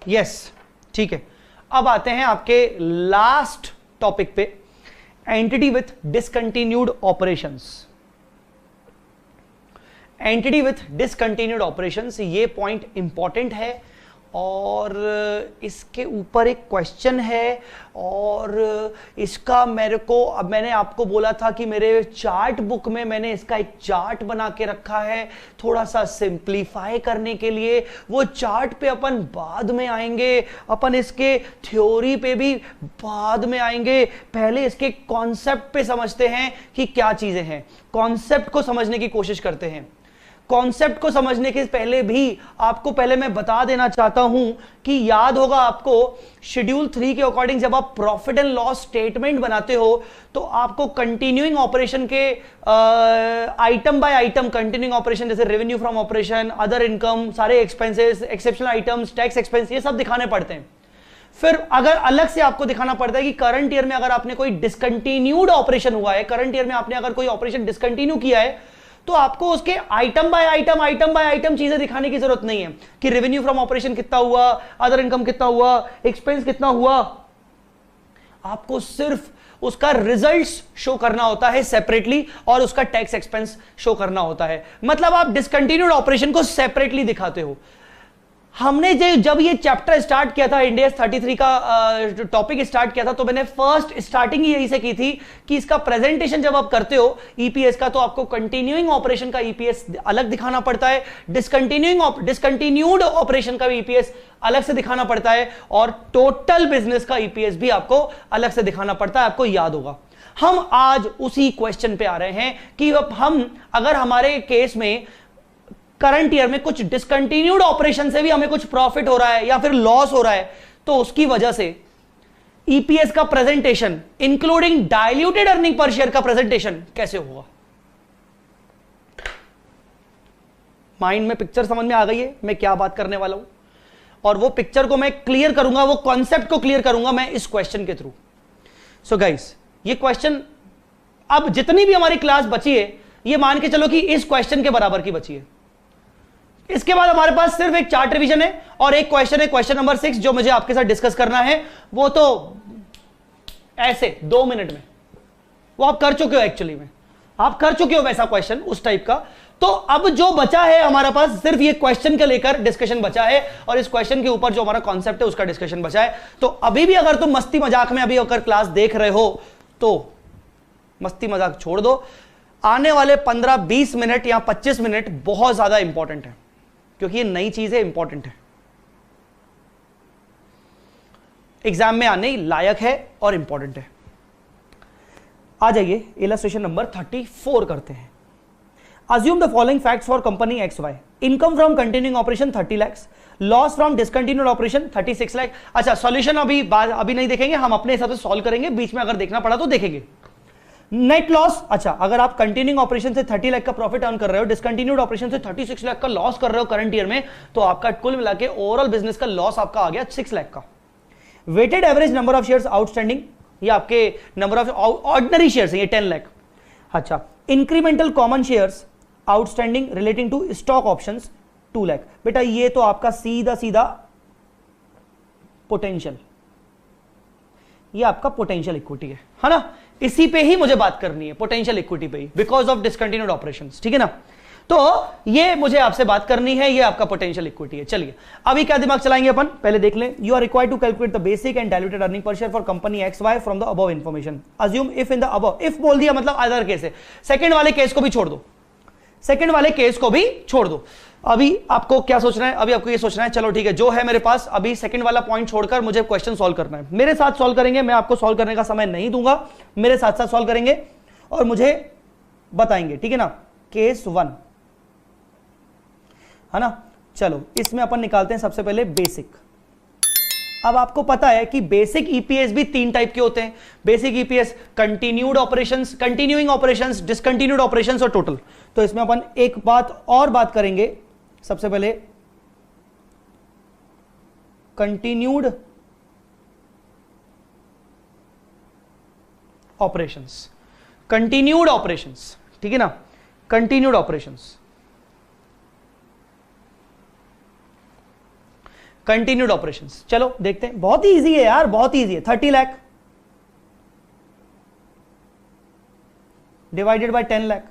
Yes, ठीक है। अब आते हैं आपके लास्ट टॉपिक पे, entity with discontinued operations. Entity with discontinued operations, ये पॉइंट इंपॉर्टेंट है और इसके ऊपर एक क्वेश्चन है और इसका मेरे को, अब मैंने आपको बोला था कि मेरे चार्ट बुक में मैंने इसका एक चार्ट बना के रखा है थोड़ा सा सिंप्लीफाई करने के लिए। वो चार्ट पे अपन बाद में आएंगे, अपन इसके थ्योरी पे भी बाद में आएंगे। पहले इसके कॉन्सेप्ट पे समझते हैं कि क्या चीजें हैं, कॉन्सेप्ट को समझने की कोशिश करते हैं। कॉन्सेप्ट को समझने के पहले भी आपको पहले मैं बता देना चाहता हूं कि याद होगा आपको शेड्यूल 3 के अकॉर्डिंग जब आप प्रॉफिट एंड लॉस स्टेटमेंट बनाते हो तो आपको कंटिन्यूइंग ऑपरेशन के item by item, continuing operation जैसे revenue from operation, other income, सारे expenses, exceptional items, tax expense, ये सब दिखाने पड़ते हैं। फिर अगर अलग से आपको दिखाना पड़ता है कि करंट ईयर में अगर आपने कोई डिसकंटिन्यूड ऑपरेशन हुआ है, करंट ईयर में आपने अगर कोई ऑपरेशन डिसकंटिन्यू किया है, तो आपको उसके आइटम बाय आइटम चीजें दिखाने की जरूरत नहीं है कि रेवेन्यू फ्रॉम ऑपरेशन कितना हुआ, अदर इनकम कितना हुआ, एक्सपेंस कितना हुआ। आपको सिर्फ उसका रिजल्ट्स शो करना होता है सेपरेटली और उसका टैक्स एक्सपेंस शो करना होता है। मतलब आप डिसकंटिन्यूड ऑपरेशन को सेपरेटली दिखाते हो। हमने जब ये चैप्टर स्टार्ट किया था, इंडिया 33 का टॉपिक स्टार्ट किया था, तो मैंने फर्स्ट स्टार्टिंग ही यही से की थी कि इसका प्रेजेंटेशन जब आप करते हो ईपीएस का, तो आपको कंटिन्यूइंग ऑपरेशन का ईपीएस अलग दिखाना पड़ता है, डिसकंटिन्यूड ऑपरेशन का ईपीएस अलग से दिखाना पड़ता है और टोटल बिजनेस का ईपीएस भी आपको अलग से दिखाना पड़ता है। आपको याद होगा। हम आज उसी क्वेश्चन पे आ रहे हैं कि हम अगर हमारे केस में करंट ईयर में कुछ डिसकंटिन्यूड ऑपरेशन से भी हमें कुछ प्रॉफिट हो रहा है या फिर लॉस हो रहा है, तो उसकी वजह से ईपीएस का presentation including diluted earning per share का प्रेजेंटेशन कैसे होगा। माइंड में पिक्चर समझ में आ गई है मैं क्या बात करने वाला हूं, और वो पिक्चर को मैं क्लियर करूंगा, वो कॉन्सेप्ट को क्लियर करूंगा मैं इस क्वेश्चन के थ्रू। सो गाइस, ये क्वेश्चन अब जितनी भी हमारी क्लास बची है, ये मान के चलो कि इस क्वेश्चन के बराबर की बची है। इसके बाद हमारे पास सिर्फ एक चार्ट रिवीजन है और एक क्वेश्चन है, क्वेश्चन नंबर 6, जो मुझे आपके साथ डिस्कस करना है। वो तो ऐसे 2 मिनट में वो आप कर चुके हो, एक्चुअली में आप कर चुके हो वैसा क्वेश्चन उस टाइप का। तो अब जो बचा है हमारे पास सिर्फ ये क्वेश्चन के लेकर डिस्कशन बचा है और इस क्वेश्चन के ऊपर जो हमारा कॉन्सेप्ट है उसका डिस्कशन बचा है। तो अभी भी अगर तुम मस्ती मजाक में अभी अगर क्लास देख रहे हो तो मस्ती मजाक छोड़ दो। आने वाले 15-20 मिनट या 25 मिनट बहुत ज्यादा इंपॉर्टेंट है, क्योंकि ये नई चीज है, इंपॉर्टेंट है, एग्जाम में आने लायक है और इंपॉर्टेंट है। आ जाइए इलस्ट्रेशन नंबर 34 करते हैं। Assume the following facts for company X Y. Income from continuing operation 30 lakh, loss from discontinued operation 36 lakh. अच्छा, सॉल्यूशन अभी नहीं देखेंगे, हम अपने हिसाब से सॉल्व करेंगे, बीच में अगर देखना पड़ा तो देखेंगे। नेट लॉस, अच्छा अगर आप कंटिन्यूइंग ऑपरेशन से 30 लाख का प्रॉफिट अर्न कर रहे हो, डिसकंटिन्यूड ऑपरेशन से 36 लाख का लॉस कर रहे हो करंट ईयर में, तो आपका कुल मिला के ओवरऑल बिजनेस का लॉस आपका आ गया 6 लाख का। Weighted average number of shares outstanding, ये आपके नंबर ऑफ ऑर्डिनरी शेयर्स है, ये 10 लाख। अच्छा, incremental common shares outstanding relating to stock options 2 lakh. बेटा ये तो आपका सीधा सीधा पोटेंशियल, ये आपका पोटेंशियल इक्विटी है ना। इसी पे ही मुझे बात करनी है, पोटेंशियल इक्विटी पे ही, बिकॉज ऑफ डिसकंटिन्यूड ऑपरेशंस, ठीक है ना। तो ये मुझे आपसे बात करनी है, ये आपका पोटेंशियल इक्विटी है। चलिए अभी क्या दिमाग चलाएंगे अपन, पहले देख लें। You are required to calculate the basic and diluted earning per share for company X Y from the above information. Assume if in the above, if बोल दिया मतलब अदर केस है, सेकंड वाले केस को भी छोड़ दो, सेकंड वाले केस को भी छोड़ दो। अभी आपको क्या सोचना है, अभी आपको ये सोचना है चलो ठीक है जो है मेरे पास, अभी सेकंड वाला पॉइंट छोड़कर मुझे क्वेश्चन सॉल्व करना है। मेरे साथ सॉल्व करेंगे, मैं आपको सॉल्व करने का समय नहीं दूंगा, मेरे साथ साथ सॉल्व करेंगे और मुझे बताएंगे, ठीक है ना। केस 1 है ना। चलो इसमें अपन निकालते हैं सबसे पहले बेसिक। अब आपको पता है कि बेसिक ईपीएस भी 3 टाइप के होते हैं। Basic EPS continued operations, continuing operations, discontinued operations और टोटल। तो इसमें अपन एक बात करेंगे। सबसे पहले कंटिन्यूड ऑपरेशंस, कंटिन्यूड ऑपरेशंस, ठीक है ना, कंटिन्यूड ऑपरेशंस, कंटिन्यूड ऑपरेशंस। चलो देखते हैं, बहुत ही इजी है यार, बहुत ही इजी है। 30 lakh divided by 10 lakh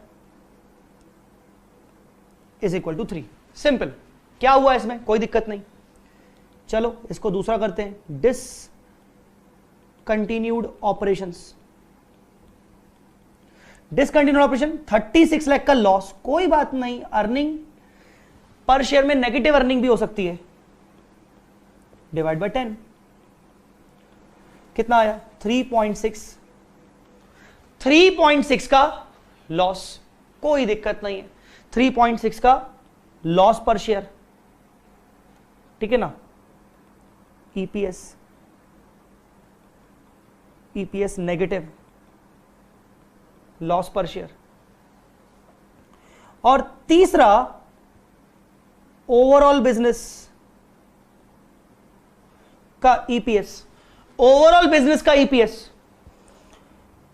is equal to 3। Simple. क्या हुआ इसमें, कोई दिक्कत नहीं। चलो इसको दूसरा करते हैं, discontinued operations. Discontinued operation 36 lakh का लॉस, कोई बात नहीं, अर्निंग पर शेयर में नेगेटिव अर्निंग भी हो सकती है, डिवाइड बाय 10 कितना आया 3.6। 3.6 का लॉस, कोई दिक्कत नहीं है, 3.6 का लॉस पर शेयर, ठीक है ना। ईपीएस नेगेटिव, लॉस पर शेयर। और तीसरा ओवरऑल बिजनेस का ईपीएस, ओवरऑल बिजनेस का ईपीएस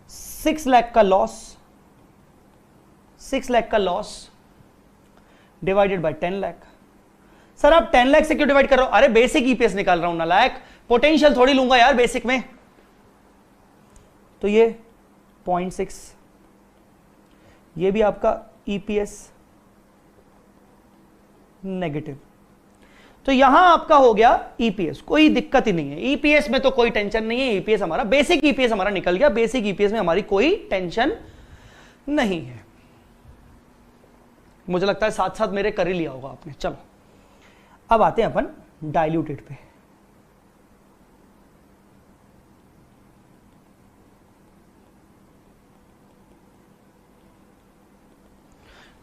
6 लाख का लॉस, 6 लाख का loss divided by 10 lakh. Sir आप 10 लाख से क्यों डिवाइड कर रहे हो? अरे बेसिक ईपीएस निकाल रहा हूं ना लाख, पोटेंशियल थोड़ी लूंगा यार बेसिक में। तो ये 0.6, ये भी आपका ईपीएस नेगेटिव। तो यहां आपका हो गया ईपीएस, कोई दिक्कत ही नहीं है, ईपीएस में तो कोई टेंशन नहीं है। ईपीएस हमारा, बेसिक ईपीएस हमारा निकल गया, बेसिक ईपीएस में हमारी कोई टेंशन नहीं है। मुझे लगता है साथ साथ मेरे कर ही लिया होगा आपने। चलो अब आते हैं अपन डाइल्यूटेड पे।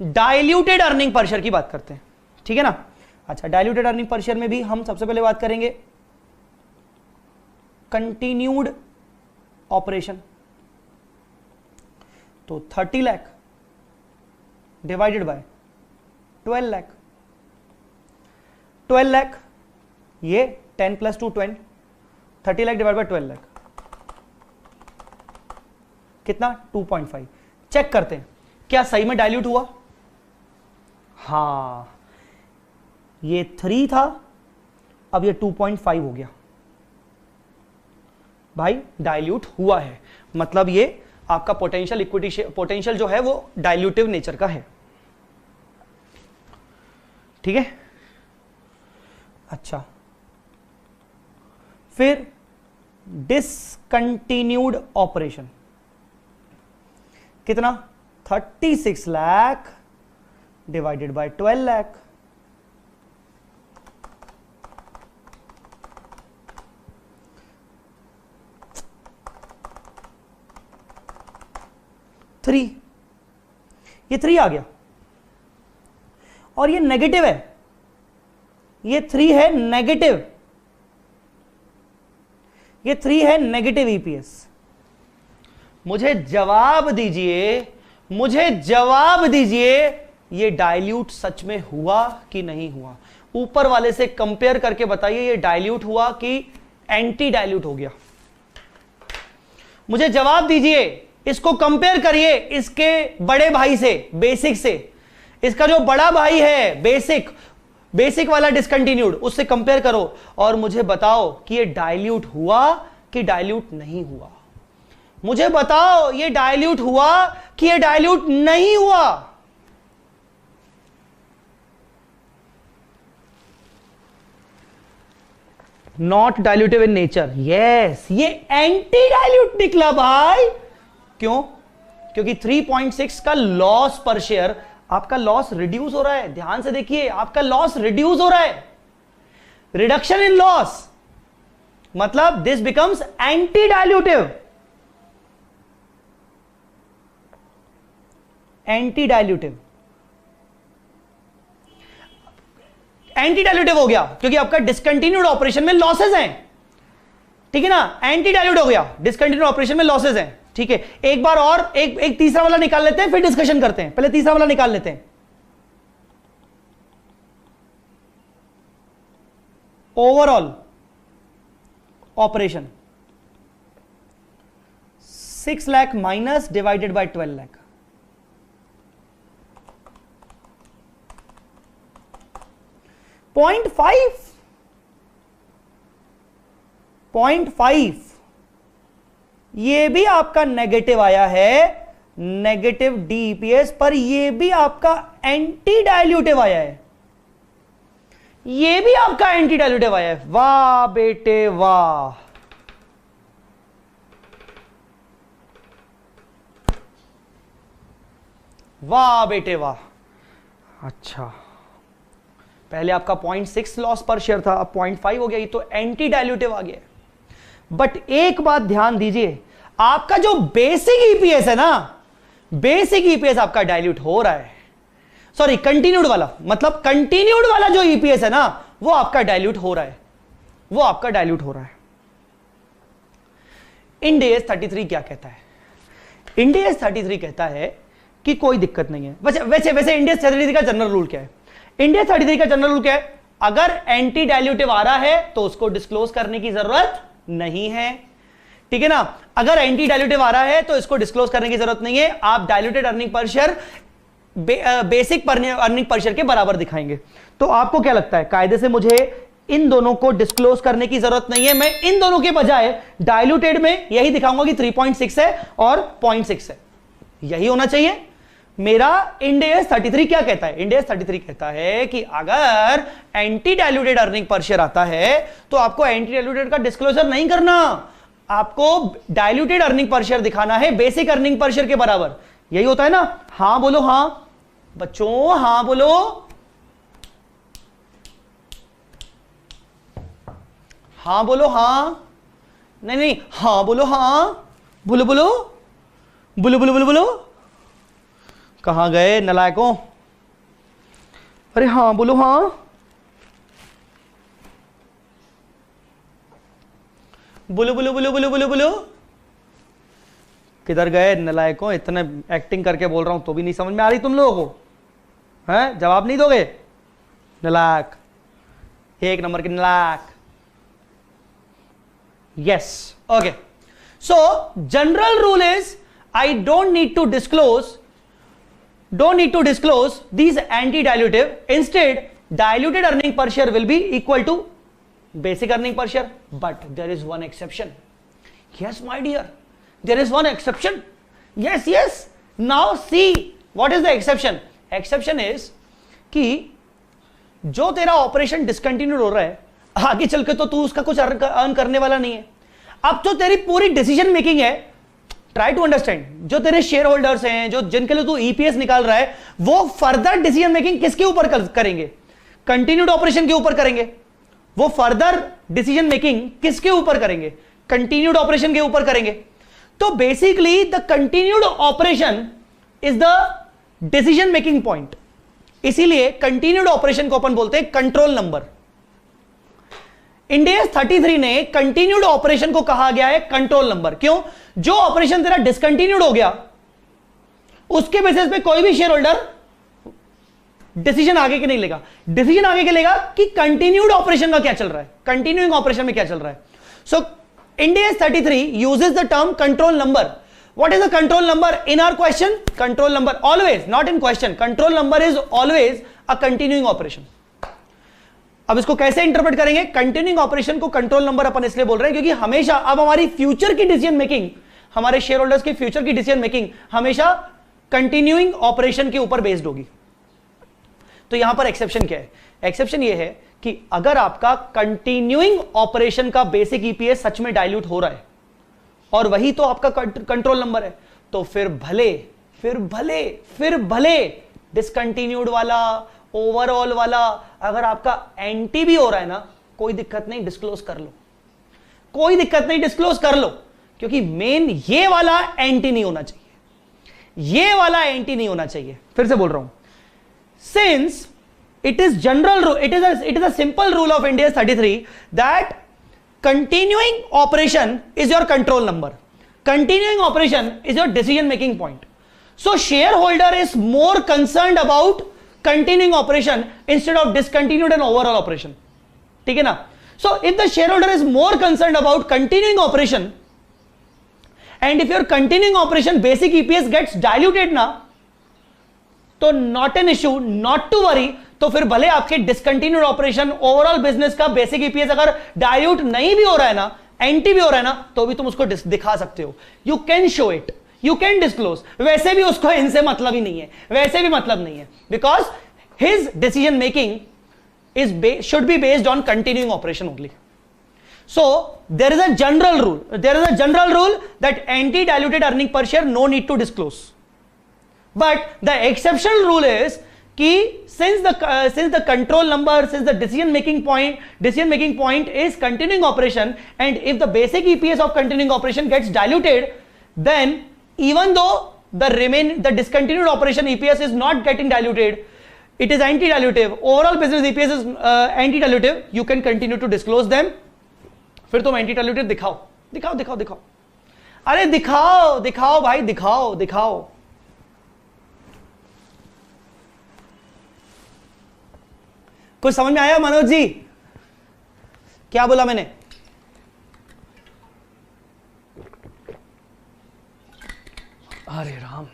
डाइल्यूटेड अर्निंग पर शेयर की बात करते हैं, ठीक है ना। अच्छा, डाइल्यूटेड अर्निंग पर शेयर में भी हम सबसे पहले बात करेंगे कंटिन्यूड ऑपरेशन। तो 30 लाख डिवाइडेड बाय 12 लाख, 12 लाख, ये 10 + 2 20, 30 लाख डिवाइड बाय 12 लाख कितना 2.5। चेक करते हैं क्या सही में डाइल्यूट हुआ। हाँ, ये 3 था, अब ये 2.5 हो गया। भाई डाइल्यूट हुआ है, मतलब ये आपका पोटेंशियल इक्विटी, पोटेंशियल जो है वो डाइल्यूटिव नेचर का है, ठीक है। अच्छा, फिर डिसकंटिन्यूड ऑपरेशन कितना 36 लाख डिवाइडेड बाय 12 लाख, ये 3 आ गया और ये नेगेटिव है, ये 3 है नेगेटिव, ये 3 है नेगेटिव ईपीएस। मुझे जवाब दीजिए, मुझे जवाब दीजिए, ये डाइल्यूट सच में हुआ कि नहीं हुआ? ऊपर वाले से कंपेयर करके बताइए ये डाइल्यूट हुआ कि एंटी डाइल्यूट हो गया। मुझे जवाब दीजिए, इसको कंपेयर करिए इसके बड़े भाई से, बेसिक से। इसका जो बड़ा भाई है बेसिक वाला डिसकंटिन्यूड, उससे कंपेयर करो और मुझे बताओ कि ये डाइल्यूट हुआ कि डाइल्यूट नहीं हुआ। मुझे बताओ ये डाइल्यूट हुआ कि ये डाइल्यूट नहीं हुआ। Not dilutive in nature, yes, ये एंटी डाइल्यूट निकला भाई। क्यों? क्योंकि 3.6 का लॉस पर शेयर, आपका लॉस रिड्यूस हो रहा है। ध्यान से देखिए, आपका लॉस रिड्यूस हो रहा है, रिडक्शन इन लॉस, मतलब this becomes anti dilutive. Anti dilutive, anti dilutive हो गया क्योंकि आपका डिसकंटिन्यूड ऑपरेशन में लॉसेस हैं। ठीक है ना, एंटी डाइल्यूट हो गया, डिसकंटिन्यूड ऑपरेशन में लॉसेस हैं, ठीक है। एक बार और एक तीसरा वाला निकाल लेते हैं, फिर डिस्कशन करते हैं। पहले तीसरा वाला निकाल लेते हैं। Overall operation 6 lakh minus divided by 12 lakh, point five, ये भी आपका नेगेटिव आया है, नेगेटिव डीईपीएस पर, ये भी आपका एंटी डाइल्यूटिव आया है, ये भी आपका एंटी डाइल्यूटिव आया है। वाह बेटे वाह, वाह बेटे वाह। अच्छा, पहले आपका 0.6 लॉस पर शेयर था, अब 0.5 हो गया, ये तो एंटी डाइल्यूटिव आ गया। बट एक बात ध्यान दीजिए, आपका जो बेसिक ईपीएस है ना, बेसिक ईपीएस आपका डाइल्यूट हो रहा है, सॉरी कंटिन्यूड वाला, मतलब कंटिन्यूड वाला जो ईपीएस है ना, वो आपका डाइल्यूट हो रहा है, वो आपका डाइल्यूट हो रहा है। इंड एस 33 क्या कहता है? इंड एस 33 कहता है कि कोई दिक्कत नहीं है। वैसे इंड एस 33 का जनरल रूल क्या है? इंड एस 33 का जनरल रूल क्या है? अगर एंटी डाइल्यूटिव आ रहा है तो उसको डिस्क्लोज करने की जरूरत नहीं है, ठीक है ना। अगर एंटी डाइल्यूटिव आ रहा है तो इसको डिस्क्लोज करने की जरूरत नहीं है। आप diluted earning per share basic earning per share के बराबर दिखाएंगे। तो आपको क्या लगता है, कायदे से मुझे इन दोनों को डिस्क्लोज करने की जरूरत नहीं है, मैं इन दोनों के बजाय डाइल्यूटेड में यही दिखाऊंगा कि 3.6 है और 0.6 है, यही होना चाहिए। मेरा इंड एस 33 क्या कहता है? इंड एस 33 कहता है कि अगर anti diluted earning per share आता है तो आपको एंटी डाइल्यूटेड का डिस्क्लोजर नहीं करना, आपको डाइल्यूटेड अर्निंग पर शेयर दिखाना है बेसिक अर्निंग पर शेयर के बराबर। यही होता है ना? हां बोलो, हां बच्चों, हां बोलो, हां बोलो, हां नहीं, हां बोलो, हां बोलो बोलो बोलो बोलो बोलो बोलो, कहां गए नलायकों? अरे हां बोलो, हां बोलो बोलो बोलो बोलो बोलो बोलो, किधर गए नलायकों? इतने एक्टिंग करके बोल रहा हूं तो भी नहीं समझ में आ रही तुम लोगों को? हैं, जवाब नहीं दोगे? नलायक, एक नंबर के नलायक। Yes, okay. So general rule is I don't need to disclose these anti-dilutive. Instead, diluted earning per share will be equal to basic earning per share. But there is one exception. Yes, my dear, there is one exception. Yes, yes. Now see, what is the exception? Exception is कि जो तेरा operation discontinued हो रहा है, आगे चल के तो तू उसका कुछ अर्न करने वाला नहीं है। अब तो तेरी पूरी डिसीजन मेकिंग है, ट्राई टू अंडरस्टैंड, जो तेरे शेयर होल्डर्स हैं, जो जिनके लिए तू ईपीएस निकाल रहा है, वो फर्दर डिसीजन मेकिंग किसके ऊपर करेंगे? कंटिन्यूड ऑपरेशन के ऊपर करेंगे। वो फर्दर डिसीजन मेकिंग किसके ऊपर करेंगे? कंटिन्यूड ऑपरेशन के ऊपर करेंगे। तो basically the continued operation is the decision making point, इसीलिए कंटिन्यूड ऑपरेशन को अपन बोलते हैं कंट्रोल नंबर। इंड एस 33 ने कंटिन्यूड ऑपरेशन को कहा गया है कंट्रोल नंबर। क्यों? जो ऑपरेशन तेरा डिसकंटिन्यूड हो गया, उसके बेसिस पे कोई भी शेयर होल्डर डिसीजन आगे के नहीं लेगा। डिसीजन आगे के लेगा कि कंटिन्यूड ऑपरेशन का क्या चल रहा है, कंटिन्यूइंग ऑपरेशन में क्या चल रहा है। So Ind AS 33 uses the term control number. What is the control number in our question? Control number always, not in question. Control number is always a continuing operation. अब इसको कैसे interpret करेंगे? Continuing operation को control number अपन इसलिए बोल रहे हैं क्योंकि हमेशा अब हमारी फ्यूचर की डिसीजन मेकिंग, हमारे शेयर होल्डर्स की फ्यूचर की डिसीजन मेकिंग हमेशा कंटिन्यूइंग ऑपरेशन के ऊपर बेस्ड होगी। तो यहां पर एक्सेप्शन क्या है? एक्सेप्शन ये है कि अगर आपका कंटिन्यूइंग ऑपरेशन का बेसिक ईपीएस सच में डाइल्यूट हो रहा है और वही तो आपका कंट्रोल नंबर है, तो फिर भले डिसकंटिन्यूड वाला, ओवरऑल वाला, अगर आपका एंटी भी हो रहा है ना, कोई दिक्कत नहीं, डिस्क्लोज कर लो, कोई दिक्कत नहीं, डिस्क्लोज कर लो, क्योंकि मेन ये वाला एंटी नहीं होना चाहिए, ये वाला एंटी नहीं होना चाहिए। फिर से बोल रहा हूं, since it is general rule, it is a simple rule of Ind AS 33 that continuing operation is your control number, continuing operation is your decision making point. So shareholder is more concerned about continuing operation instead of discontinued and overall operation. ठीक है ना? So if the shareholder is more concerned about continuing operation, and if your continuing operation basic EPS gets diluted ना, तो not an issue, not to worry. तो फिर भले आपके discontinued operation overall business का बेसिक ईपीएस अगर dilute नहीं भी हो रहा है ना, एंटी भी हो रहा है ना, तो भी तुम उसको दिखा सकते हो. You can show it, you can disclose. वैसे भी उसको इनसे मतलब ही नहीं है, वैसे भी मतलब नहीं है, because his decision making is should be based on continuing operation only. So there is a general rule that anti-diluted earning per share no need to disclose. But the exceptional rule is कि since the control number, since the decision making point is continuing operation, and if the basic EPS of continuing operation gets diluted, then even though the discontinued operation EPS is not getting diluted, it is anti-dilutive, overall business EPS is anti-dilutive, you can continue to disclose them. फिर तुम anti dilutive दिखाओ. अरे दिखाओ भाई, दिखाओ. कुछ समझ में आया मनोज जी? क्या बोला मैंने? अरे राम,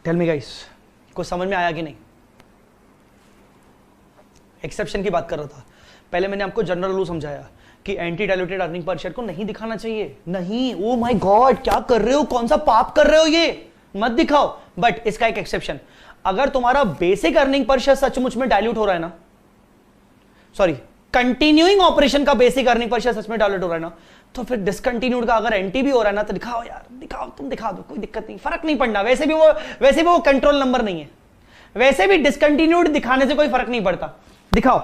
टेल मी गाइस, कुछ समझ में आया कि नहीं? एक्सेप्शन की बात कर रहा था. पहले मैंने आपको जनरल रूल समझाया कि anti diluted earning per share को नहीं दिखाना चाहिए. नहीं, ओ माय गॉड, क्या कर रहे हो? कौन सा पाप कर रहे हो? ये मत दिखाओ. बट इसका एक एक्सेप्शन, अगर तुम्हारा बेसिक अर्निंग पर शेयर सचमुच में डाइल्यूट हो रहा है ना, सॉरी, कंटिन्यूइंग ऑपरेशन का बेसिक अर्निंग पर शेयर सच में डाइल्यूट हो रहा है ना, तो फिर डिसकंटिन्यूड का अगर एंटी भी हो रहा है ना, तो दिखाओ यार, तुम दिखा दो, कोई दिक्कत नहीं, फर्क नहीं पड़ना. वैसे भी वो कंट्रोल नंबर नहीं है. वैसे भी डिसकंटिन्यूड दिखाने से कोई फर्क नहीं पड़ता. दिखाओ,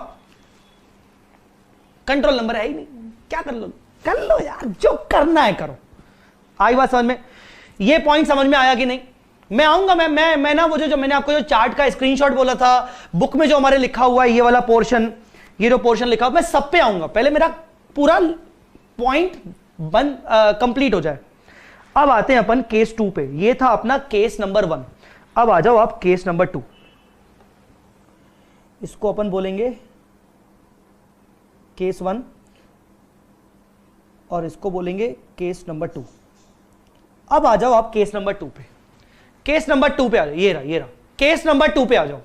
कंट्रोल नंबर है ही नहीं. क्या कर लो यार, जो करना है करो. आई बात समझ में? ये पॉइंट समझ में आया कि नहीं? मैं आऊंगा, मैं ना वो जो मैंने आपको जो चार्ट का स्क्रीनशॉट बोला था, बुक में जो हमारे लिखा हुआ है, ये वाला पोर्शन, ये जो पोर्शन लिखा हुआ, मैं सब पे आऊंगा. पहले मेरा पूरा पॉइंट कंप्लीट हो जाए. अब आते हैं अपन केस 2 पे. ये था अपना केस नंबर 1. अब आ जाओ आप केस नंबर 2. इसको अपन बोलेंगे केस 1 और इसको बोलेंगे केस नंबर 2. अब आ जाओ आप केस नंबर 2 पे. केस नंबर 2 पे आ जाओ. ये रहा केस नंबर 2 पे आ जाओ.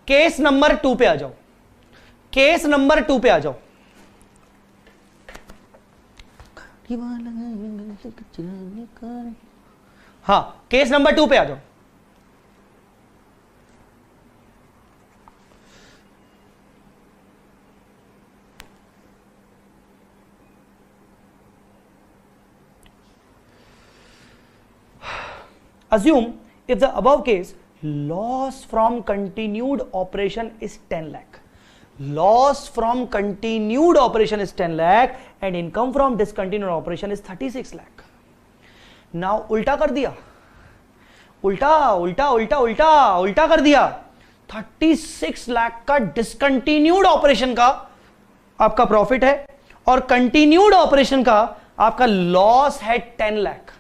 केस नंबर 2 पे आ जाओ. केस नंबर 2 पे आ जाओ. हाँ, केस नंबर 2 पे आ जाओ. Assume if the above case loss from continued operation is 10 lakh. Loss from continued operation is 10 lakh and income from discontinued operation is 36 lakh. Now उल्टा कर दिया, उल्टा कर दिया. 36 लाख का डिसकंटिन्यूड ऑपरेशन का आपका प्रॉफिट है और कंटिन्यूड ऑपरेशन का आपका लॉस है 10 लाख.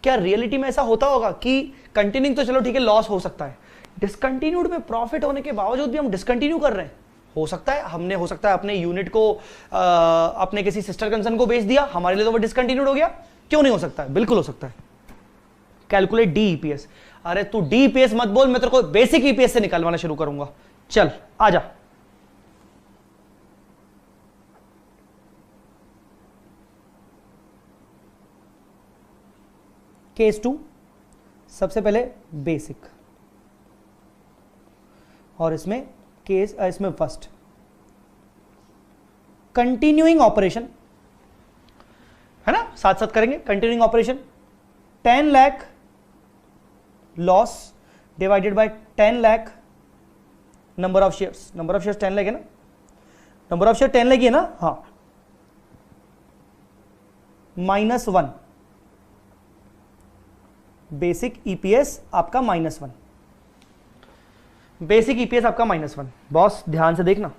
क्या रियलिटी में ऐसा होता होगा कि कंटिन्यूइंग तो चलो ठीक है, लॉस हो सकता है, डिसकंटिन्यूड में प्रॉफिट होने के बावजूद भी हम डिसकंटिन्यू कर रहे हैं? हो सकता है. हमने हो सकता है अपने यूनिट को अपने किसी सिस्टर कंसर्न को बेच दिया, हमारे लिए तो वो डिसकंटिन्यूड हो गया. क्यों नहीं हो सकता है? बिल्कुल हो सकता है. Calculate D EPS. अरे तू डी ईपीएस मत बोल, मैं तेरे को बेसिक ईपीएस से निकालवाना शुरू करूंगा. चल आजा. केस 2, सबसे पहले बेसिक और इसमें फर्स्ट कंटिन्यूइंग ऑपरेशन है ना, साथ साथ करेंगे. Continuing operation 10 lakh loss divided by 10 lakh number of shares. Number of shares 10 lakh है ना, नंबर ऑफ शेयर 10 लाख है ना. हाँ, -1 बेसिक ईपीएस आपका -1. बेसिक ईपीएस आपका -1। बॉस ध्यान से देखना।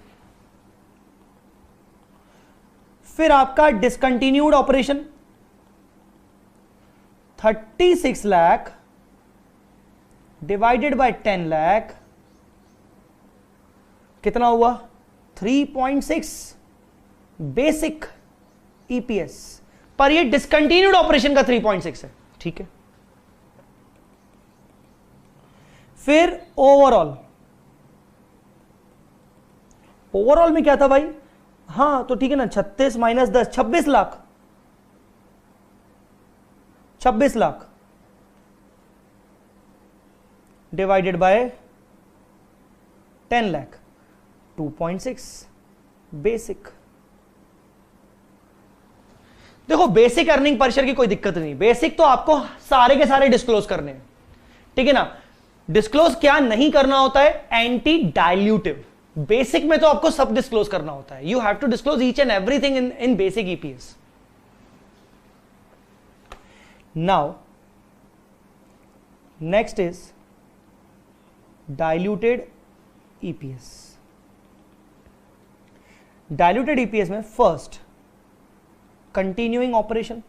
फिर आपका discontinued operation 36 lakh divided by 10 lakh कितना हुआ? 3.6 बेसिक ईपीएस। पर ये डिसकंटिन्यूड ऑपरेशन का 3.6 है, ठीक है। फिर ओवरऑल में क्या था भाई? हाँ तो ठीक है ना, 36 minus 10 26 lakh, 26 lakh divided by 10 lakh 2.6 basic. देखो बेसिक अर्निंग पर शेयर की कोई दिक्कत नहीं, बेसिक तो आपको सारे के सारे डिस्क्लोज करने हैं, ठीक है ना। डिस्क्लोज क्या नहीं करना होता है? Anti dilutive. बेसिक में तो आपको सब डिस्क्लोज करना होता है। You have to disclose each and everything in basic EPS. Now next is diluted EPS. Diluted EPS में फर्स्ट कंटिन्यूइंग ऑपरेशन।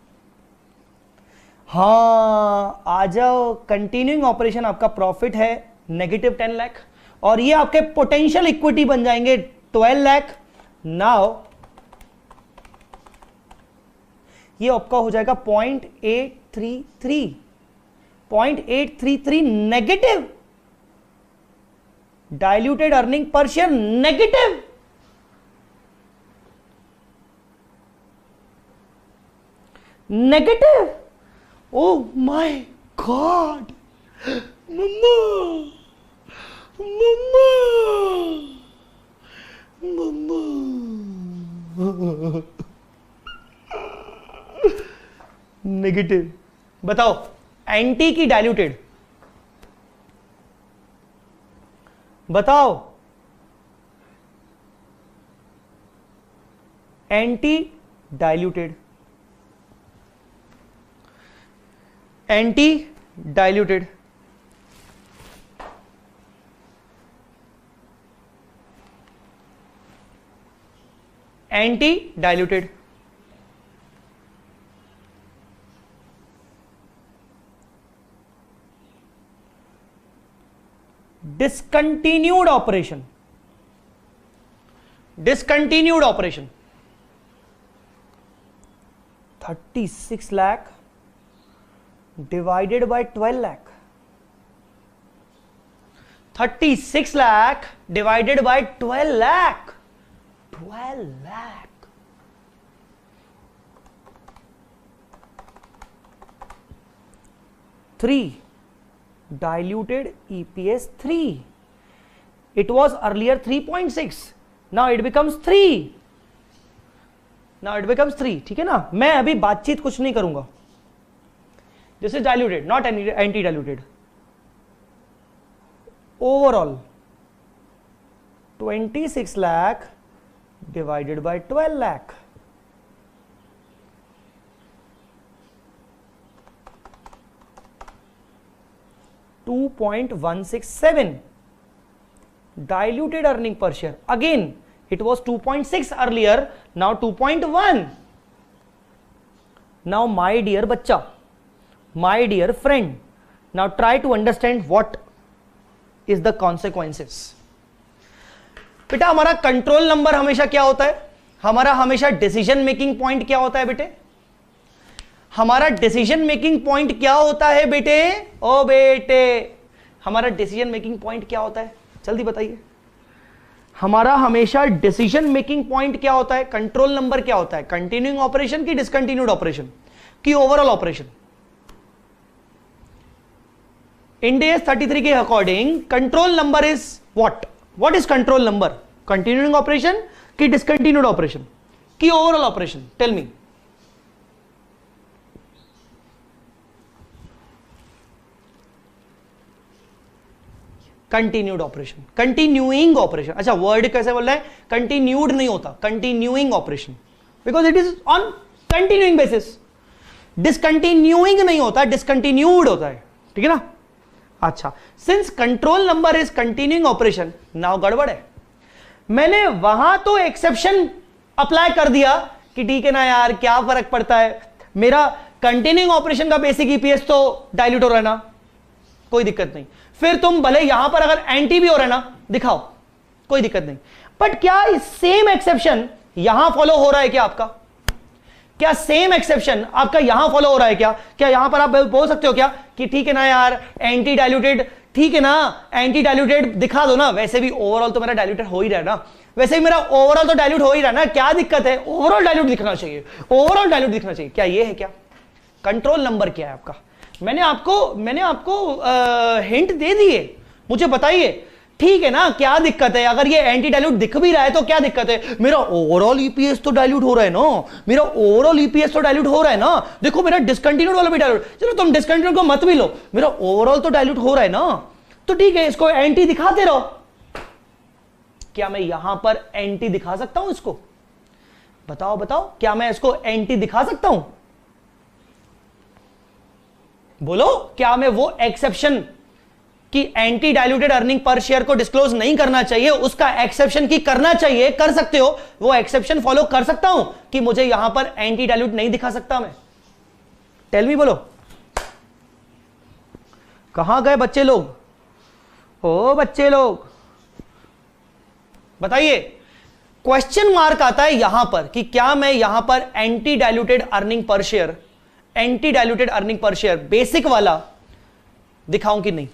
हां आ जाओ, कंटिन्यूइंग ऑपरेशन आपका प्रॉफिट है -10 लाख और ये आपके पोटेंशियल इक्विटी बन जाएंगे 12 लाख। नाउ ये आपका हो जाएगा 0.833 negative. Diluted earning per share negative. Negative, oh my god, mamma mamma mamma. Negative. बताओ एंटी की डाइल्यूटेड, बताओ anti diluted, anti diluted. Anti diluted. Discontinued operation, discontinued operation 36 lakh divided by 12 lakh. 36 lakh divided by 12 lakh, 12 lakh. Three diluted EPS 3. It was earlier 3.6. Now it becomes 3. Now it becomes 3. ठीक है ना। मैं अभी बातचीत कुछ नहीं करूंगा। This is diluted, not anti-diluted. Overall 26 lakh divided by 12 lakh. $2.167 diluted earning per share. Again, it was 2.6 earlier, now 2.1. Now, my dear bachcha, my dear friend, now try to understand what is the consequences. बेटा हमारा control number हमेशा क्या होता है? हमारा हमेशा decision making point क्या होता है बेटे? हमारा डिसीजन मेकिंग पॉइंट क्या होता है बेटे? ओ बेटे हमारा डिसीजन मेकिंग पॉइंट क्या होता है? जल्दी बताइए। हमारा हमेशा डिसीजन मेकिंग पॉइंट क्या होता है? कंट्रोल नंबर क्या होता है? कंटिन्यूइंग ऑपरेशन की डिसकंटिन्यूड ऑपरेशन की ओवरऑल ऑपरेशन? इंड AS 33 के according control number is what is control number? Continuing operation की डिसकंटिन्यूड ऑपरेशन की overall operation? Tell me. Continued operation, continuing operation. अच्छा वर्ड कैसे बोल रहा है? कंटिन्यूड नहीं होता, continuing operation, because it is on continuing basis. Discontinuing नहीं होता, डिसकंटिन्यूड होता है, ठीक है ना। अच्छा, since control number is continuing operation, now गड़बड़ है। मैंने वहां तो एक्सेप्शन अप्लाई कर दिया कि ठीक है ना यार, क्या फर्क पड़ता है, मेरा कंटिन्यूइंग ऑपरेशन का बेसिक ईपीएस तो डाइल्यूट हो रहा है ना, कोई दिक्कत नहीं। फिर तुम भले यहां पर अगर एंटी भी हो रहा है ना, दिखाओ, कोई दिक्कत नहीं। बट क्या सेम एक्सेप्शन यहां फॉलो हो रहा है क्या आपका? क्या सेम एक्सेप्शन आपका यहां फॉलो हो रहा है क्या? क्या यहां पर आप बोल सकते हो क्या कि ठीक है ना यार, एंटी डाइल्यूटेड, ठीक है ना, एंटी डाइल्यूटेड दिखा दो ना, वैसे भी ओवरऑल तो मेरा डाइल्यूटेड हो ही रहा है ना, वैसे भी मेरा ओवरऑल तो डाइल्यूट हो ही रहा है ना, क्या दिक्कत है? ओवरऑल डाइल्यूट दिखना चाहिए, ओवरऑल डाइल्यूट दिखना चाहिए। क्या ये है? क्या कंट्रोल नंबर क्या है आपका? मैंने आपको हिंट दे दिए, मुझे बताइए, ठीक है ना, क्या दिक्कत है? अगर ये एंटी डाइल्यूट दिख भी रहा है तो क्या दिक्कत है? मेरा ओवरऑल ईपीएस तो डाइल्यूट हो रहा है ना, मेरा ओवरऑल ईपीएस तो डाइल्यूट हो रहा है ना, देखो मेरा डिसकंटिन्यूड वाला भी डाइल्यूट, चलो तुम डिसकंटिन्यूड को मत भी लो, मेरा ओवरऑल तो डाइल्यूट हो रहा है ना, तो ठीक है, इसको एंटी दिखाते रहो। क्या मैं यहां पर एंटी दिखा सकता हूं इसको? बताओ बताओ, क्या मैं इसको एंटी दिखा सकता हूं? बोलो, क्या मैं वो एक्सेप्शन कि anti diluted earning per share को डिस्क्लोज नहीं करना चाहिए, उसका एक्सेप्शन की करना चाहिए, कर सकते हो, वो एक्सेप्शन फॉलो कर सकता हूं कि मुझे यहां पर एंटी डाइल्यूट नहीं दिखा सकता मैं? टेल मी, बोलो, कहां गए बच्चे लोग? ओ बच्चे लोग बताइए। क्वेश्चन मार्क आता है यहां पर कि क्या मैं यहां पर anti diluted earning per share, anti diluted earning per share basic वाला दिखाऊं कि नहीं?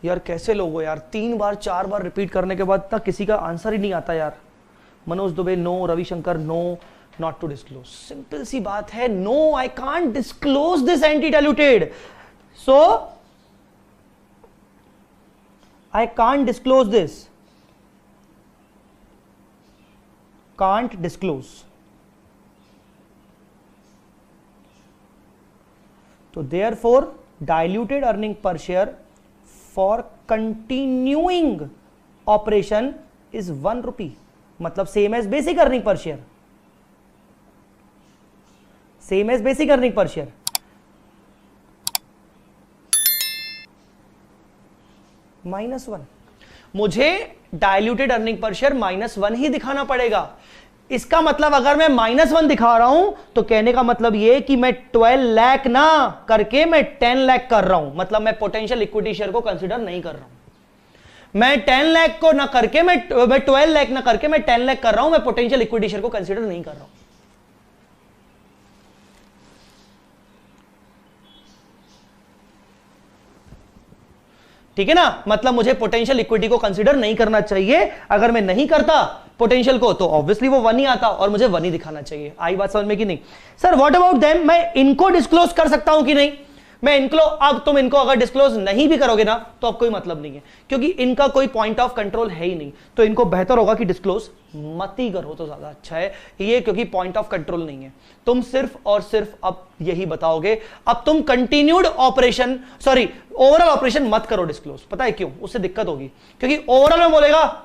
यार कैसे लोग हो यार, 3 बार 4 बार रिपीट करने के बाद तक किसी का आंसर ही नहीं आता यार। Manoj Dubey no, Ravishankar no, not to disclose, simple सी बात है, no I can't disclose this anti diluted, so I can't disclose this, can't disclose. तो therefore diluted earning per share for continuing operation is 1 rupee, मतलब same as basic earning per share, same as basic earning per share. -1, मुझे diluted earning per share -1 ही दिखाना पड़ेगा। इसका मतलब अगर मैं -1 दिखा रहा हूं तो कहने का मतलब यह कि मैं 12 लाख ना करके मैं 10 लाख कर रहा हूं, मतलब मैं पोटेंशियल इक्विटी शेयर को कंसीडर नहीं कर रहा हूं। मैं 10 लाख को ना करके मैं 12 लाख ना करके मैं 10 लाख कर रहा हूं, मैं पोटेंशियल इक्विटी शेयर को कंसीडर नहीं कर रहा हूं। ठीक है ना, मतलब मुझे पोटेंशियल इक्विटी को कंसीडर नहीं करना चाहिए। अगर मैं नहीं करता पोटेंशियल को तो ऑब्वियसली वो 1 ही आता और मुझे 1 ही दिखाना चाहिए। आई बात समझ में कि नहीं? सर व्हाट अबाउट देम, मैं इनको डिस्क्लोज कर सकता हूं कि नहीं? मैं इनको, अब तुम इनको अगर डिस्क्लोज नहीं भी करोगे ना तो अब कोई मतलब नहीं है, क्योंकि इनका कोई पॉइंट ऑफ कंट्रोल है ही नहीं, तो इनको बेहतर होगा कि डिस्क्लोज मत ही करो तो ज्यादा अच्छा है ये, क्योंकि पॉइंट ऑफ कंट्रोल नहीं है। तुम सिर्फ और सिर्फ अब यही बताओगे, अब तुम continued operation, sorry overall operation मत करो डिस्क्लोज। पता है क्यों? उससे दिक्कत होगी, क्योंकि ओवरऑल में बोलेगा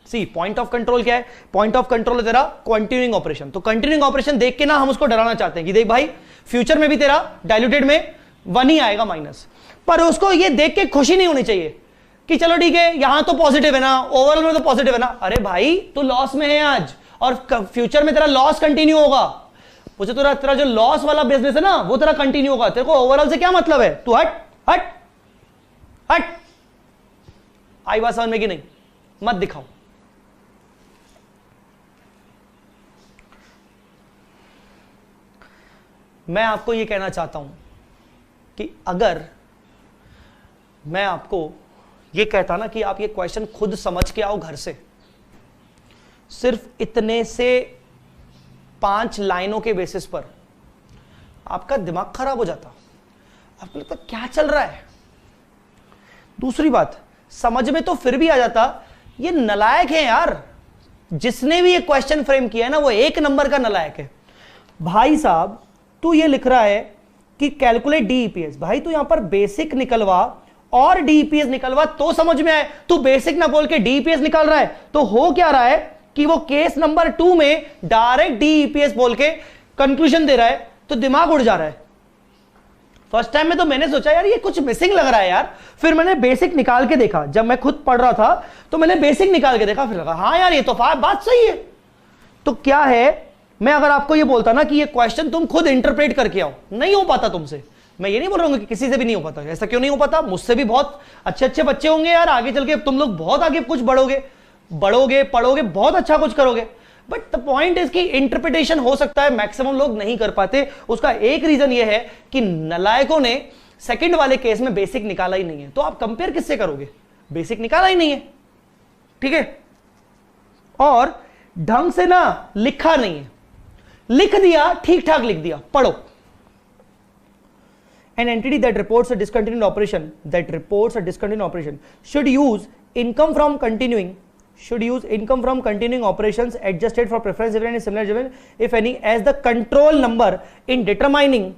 सी पॉइंट ऑफ कंट्रोल क्या है? पॉइंट ऑफ कंट्रोल है तेरा कंटिन्यूइंग ऑपरेशन। तो कंटिन्यूइंग ऑपरेशन देख के ना हम उसको डराना चाहते हैं कि देख भाई फ्यूचर में भी तेरा डाइल्यूटेड में 1 ही आएगा माइनस, पर उसको ये देख के खुशी नहीं होनी चाहिए कि चलो ठीक है यहां तो पॉजिटिव है ना, ओवरऑल में तो पॉजिटिव है ना। अरे भाई तू लॉस में है आज और फ्यूचर में तेरा लॉस कंटिन्यू होगा, मुझे तेरा जो लॉस वाला बिजनेस है ना वो तेरा कंटिन्यू होगा। तेरे को ओवरऑल से क्या मतलब है? तू हट हट हट। आई बात समझ में कि नहीं? मत दिखाओ। मैं आपको यह कहना चाहता हूं कि अगर मैं आपको यह कहता ना कि आप ये क्वेश्चन खुद समझ के आओ घर से, सिर्फ इतने से 5 लाइनों के बेसिस पर आपका दिमाग खराब हो जाता। आपको लगता क्या चल रहा है। दूसरी बात, समझ में तो फिर भी आ जाता ये नलायक है यार, जिसने भी ये क्वेश्चन फ्रेम किया है ना वो 1 नंबर का नलायक है। भाई साहब तू ये लिख रहा है कि कैलकुलेट डीईपीएस, भाई तू यहां पर बेसिक निकलवा और डीईपीएस निकलवा तो समझ में आए। तू बेसिक ना बोल के डीईपीएस निकाल रहा है, तो हो क्या रहा है कि वो केस नंबर 2 में डायरेक्ट डीईपीएस बोल के कंक्लूजन दे रहा है, तो दिमाग उड़ जा रहा है। फर्स्ट टाइम में तो मैंने सोचा यार ये कुछ मिसिंग लग रहा है यार, फिर मैंने बेसिक निकाल के देखा, जब मैं खुद पढ़ रहा था तो मैंने बेसिक निकाल के देखा, फिर लगा हाँ यार ये तो बात सही है। तो क्या है, मैं अगर आपको ये बोलता ना कि ये क्वेश्चन तुम खुद इंटरप्रेट करके आओ, नहीं हो पाता तुमसे। मैं ये नहीं बोल रहा हूँ कि किसी से भी नहीं हो पाता, ऐसा क्यों नहीं हो पाता, मुझसे भी बहुत अच्छे अच्छे बच्चे होंगे यार, आगे चल के तुम लोग बहुत आगे कुछ बढ़ोगे पढ़ोगे, बहुत अच्छा कुछ करोगे। बट द पॉइंट इज कि इंटरप्रिटेशन हो सकता है मैक्सिमम लोग नहीं कर पाते। उसका एक रीजन ये है कि नलायकों ने सेकंड वाले केस में बेसिक निकाला ही नहीं है। तो आप कंपेयर किससे करोगे, बेसिक निकाला ही नहीं है, ठीक है, और ढंग से ना लिखा नहीं है, लिख दिया ठीक ठाक लिख दिया, पढ़ो। An entity that reports a discontinued operation should use income from continuing operations adjusted for preference dividend and similar dividend if any as the control number in determining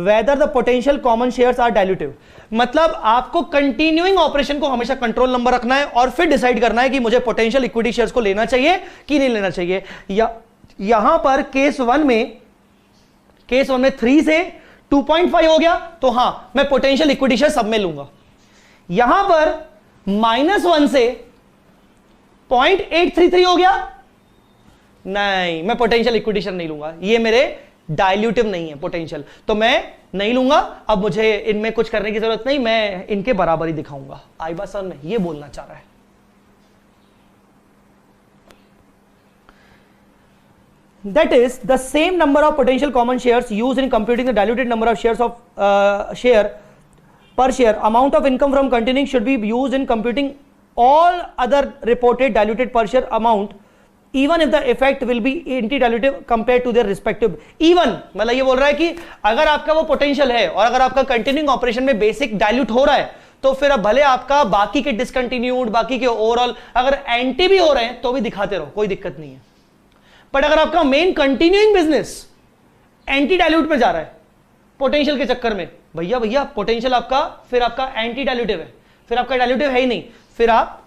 whether the potential common shares are dilutive। मतलब आपको continuing operation को हमेशा control number रखना है और फिर decide करना है कि मुझे पोटेंशियल इक्विटी शेयर्स को लेना चाहिए कि नहीं लेना चाहिए। यहां पर केस वन में 3 से 2.5 हो गया तो हां मैं पोटेंशियल इक्विटी शेयर सब में लूंगा। यहां पर -1 से 0.833 हो गया, नहीं मैं पोटेंशियल इक्विटी शेयर नहीं लूंगा, ये मेरे डाइल्यूटिव नहीं है पोटेंशियल, तो मैं नहीं लूंगा। अब मुझे इनमें कुछ करने की जरूरत नहीं, मैं इनके बराबर ही दिखाऊंगा। आई बात समझ में, ये बोलना चाह रहा है। That is the same number of potential common shares used in computing the diluted number of shares of per share. Amount of income from continuing should be used in computing all other reported diluted per share amount, even if the effect will be anti-dilutive compared to their respective. Even मतलब ये बोल रहा है कि अगर आपका वो potential है और अगर आपका कंटिन्यूइंग ऑपरेशन में बेसिक डाइल्यूट हो रहा है तो फिर अब भले आपका बाकी के डिसकंटिन्यूड, बाकी के ओवरऑल अगर एंटी भी हो रहे हैं तो भी दिखाते रहो, कोई दिक्कत नहीं है। बट अगर आपका main continuing business anti dilute में जा रहा है पोटेंशियल के चक्कर में, भैया पोटेंशियल आपका फिर आपका एंटी डाइल्यूटिव है, फिर आपका डाइल्यूटिव है ही नहीं, फिर आप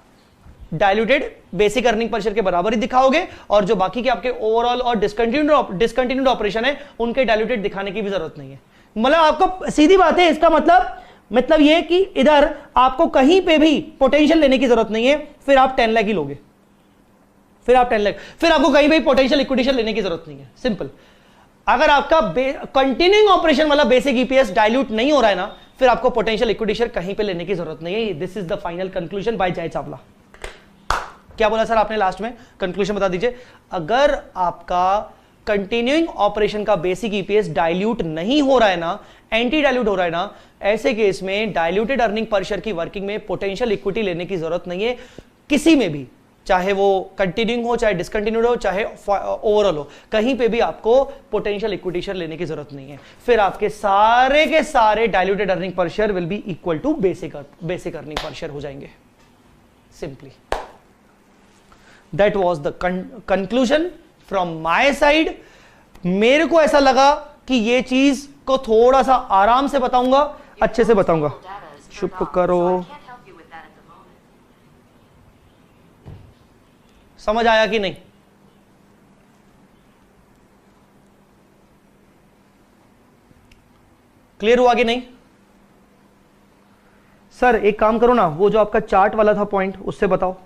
diluted basic earning per share के बराबर ही दिखाओगे और जो बाकी के आपके ओवरऑल और डिसकंटिन्यूड ऑपरेशन है उनके डाइल्यूटेड दिखाने की भी जरूरत नहीं है। मतलब आपको सीधी बात है, इसका मतलब ये कि इधर आपको कहीं पे भी पोटेंशियल लेने की जरूरत नहीं है, फिर आप 10 लाख ही लोगे, फिर आप 10 लाख, फिर आपको कहीं भी पोटेंशियल इक्विटी शेयर लेने की जरूरत नहीं है। सिंपल। अगर आपका कंटिन्यूइंग ऑपरेशन वाला बेसिक ईपीएस डाइल्यूट नहीं हो रहा है ना, फिर आपको पोटेंशियल इक्विटी शेयर कहीं पे लेने की जरूरत नहीं है। This is the final conclusion by Jay Chawla. क्या बोला सर आपने लास्ट में, कंक्लूजन बता दीजिए। अगर आपका कंटिन्यूइंग ऑपरेशन का बेसिक ईपीएस डाइल्यूट नहीं हो रहा है ना, एंटी डाइल्यूट हो रहा है ना, ऐसे केस में डाइल्यूटेड अर्निंग पर शेयर की वर्किंग में पोटेंशियल इक्विटी लेने की जरूरत नहीं है किसी में भी, चाहे वो कंटिन्यूइंग हो, चाहे डिसकंटिन्यूड हो, चाहे ओवरऑल हो, कहीं पे भी आपको पोटेंशियल इक्विटी शेयर लेने की जरूरत नहीं है। फिर आपके सारे के सारे diluted earning per share will be equal to basic earning per share हो जाएंगे। Simply that was the conclusion from my side. मेरे को ऐसा लगा कि ये चीज को थोड़ा सा आराम से बताऊंगा, अच्छे से बताऊंगा। चुप करो, समझ आया कि नहीं? क्लियर हुआ कि नहीं? सर एक काम करो ना, वो जो आपका चार्ट वाला था पॉइंट, उससे बताओ,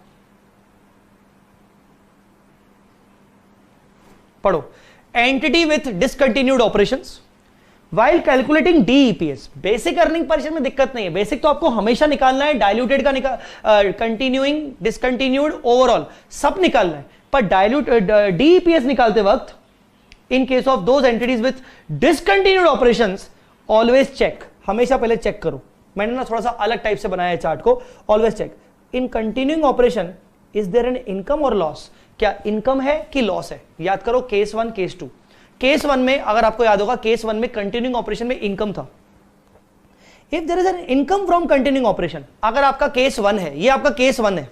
पढ़ो। Entity with discontinued operations while calculating DEPS. Basic earning per share में दिक्कत नहीं है, बेसिक तो आपको हमेशा निकालना है, डाइल्यूटेड का कंटिन्यूइंग, डिसकंटिन्यूड, ओवरऑल सब निकालना है। पर डीईपीएस निकालते वक्त in case of those entities with discontinued operations always check, हमेशा पहले चेक करो। मैंने ना थोड़ा सा अलग टाइप से बनाया है चार्ट को। Always check in continuing operation is there an income और लॉस, क्या इनकम है कि लॉस है। याद करो केस 1 केस 2। केस 1 में अगर आपको याद होगा, केस 1 में कंटिन्यूइंग ऑपरेशन में इनकम था। If there is an income from continuing operation, अगर आपका केस 1 है, ये आपका केस 1 है,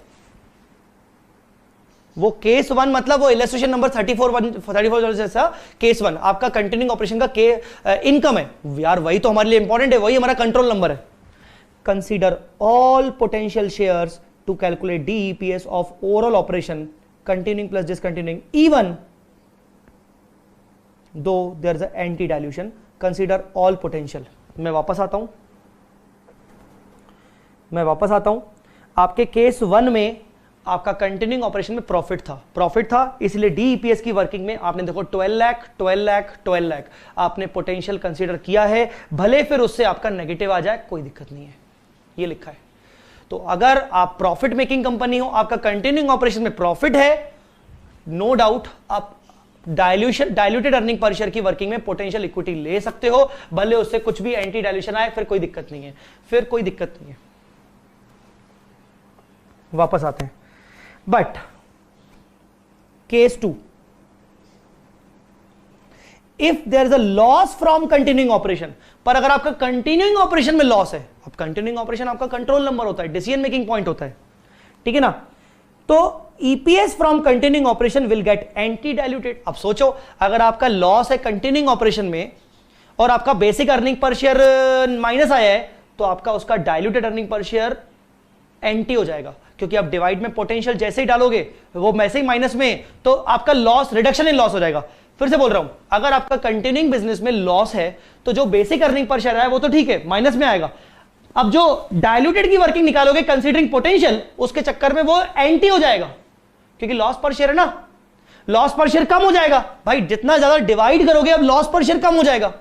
वो केस 1 मतलब वो इलस्ट्रेशन नंबर 34 जैसा केस 1 आपका कंटिन्यूइंग ऑपरेशन का इनकम है यार, वही तो हमारे लिए इंपॉर्टेंट है, वही हमारा कंट्रोल नंबर है। Consider all potential shares to calculate DEPS of overall operation continuing plus discontinuing even though there is an anti dilution consider all potential. मैं वापस आता हूं। आपके केस 1 में आपका कंटिन्यूइंग ऑपरेशन में प्रॉफिट था, इसलिए डीईपीएस की वर्किंग में आपने देखो 12 लाख आपने पोटेंशियल कंसीडर किया है, भले फिर उससे आपका नेगेटिव आ जाए कोई दिक्कत नहीं है, ये लिखा है। तो अगर आप प्रॉफिट मेकिंग कंपनी हो, आपका कंटिन्यूइंग ऑपरेशन में प्रॉफिट है, नो डाउट आप डाइल्यूटेड अर्निंग पर शेयर की वर्किंग में पोटेंशियल इक्विटी ले सकते हो, भले उससे कुछ भी एंटी डाइल्यूशन आए, फिर कोई दिक्कत नहीं है, वापस आते हैं। But case 2, if there is a loss from continuing operation, पर अगर आपका कंटिन्यूइंग ऑपरेशन में लॉस है, अब कंटिन्यूइंग ऑपरेशन आपका कंट्रोल नंबर होता है, डिसीजन मेकिंग पॉइंट होता है, ठीक है ना, तो EPS from continuing operation will get anti diluted. अब सोचो अगर आपका लॉस है कंटिन्यूइंग ऑपरेशन में और आपका basic earning per share minus आया है, तो आपका उसका diluted earning per share anti हो जाएगा, क्योंकि आप डिवाइड में पोटेंशियल जैसे ही डालोगे वो वैसे ही माइनस में, तो आपका लॉस रिडक्शन इन लॉस हो जाएगा। फिर से बोल रहा हूं, अगर आपका कंटिन्यूइंग बिजनेस में लॉस है तो जो बेसिक अर्निंग पर शेयर है वो तो ठीक है, माइनस में आएगा। अब जो डाइल्यूटेड की वर्किंग निकालोगे कंसीडरिंग पोटेंशियल, उसके चक्कर में वो एंटी हो जाएगा, क्योंकि लॉस पर शेयर है ना, लॉस पर शेयर कम हो जाएगा। भाई जितना ज्यादा डिवाइड करोगे अब लॉस पर शेयर कम हो जाएगा,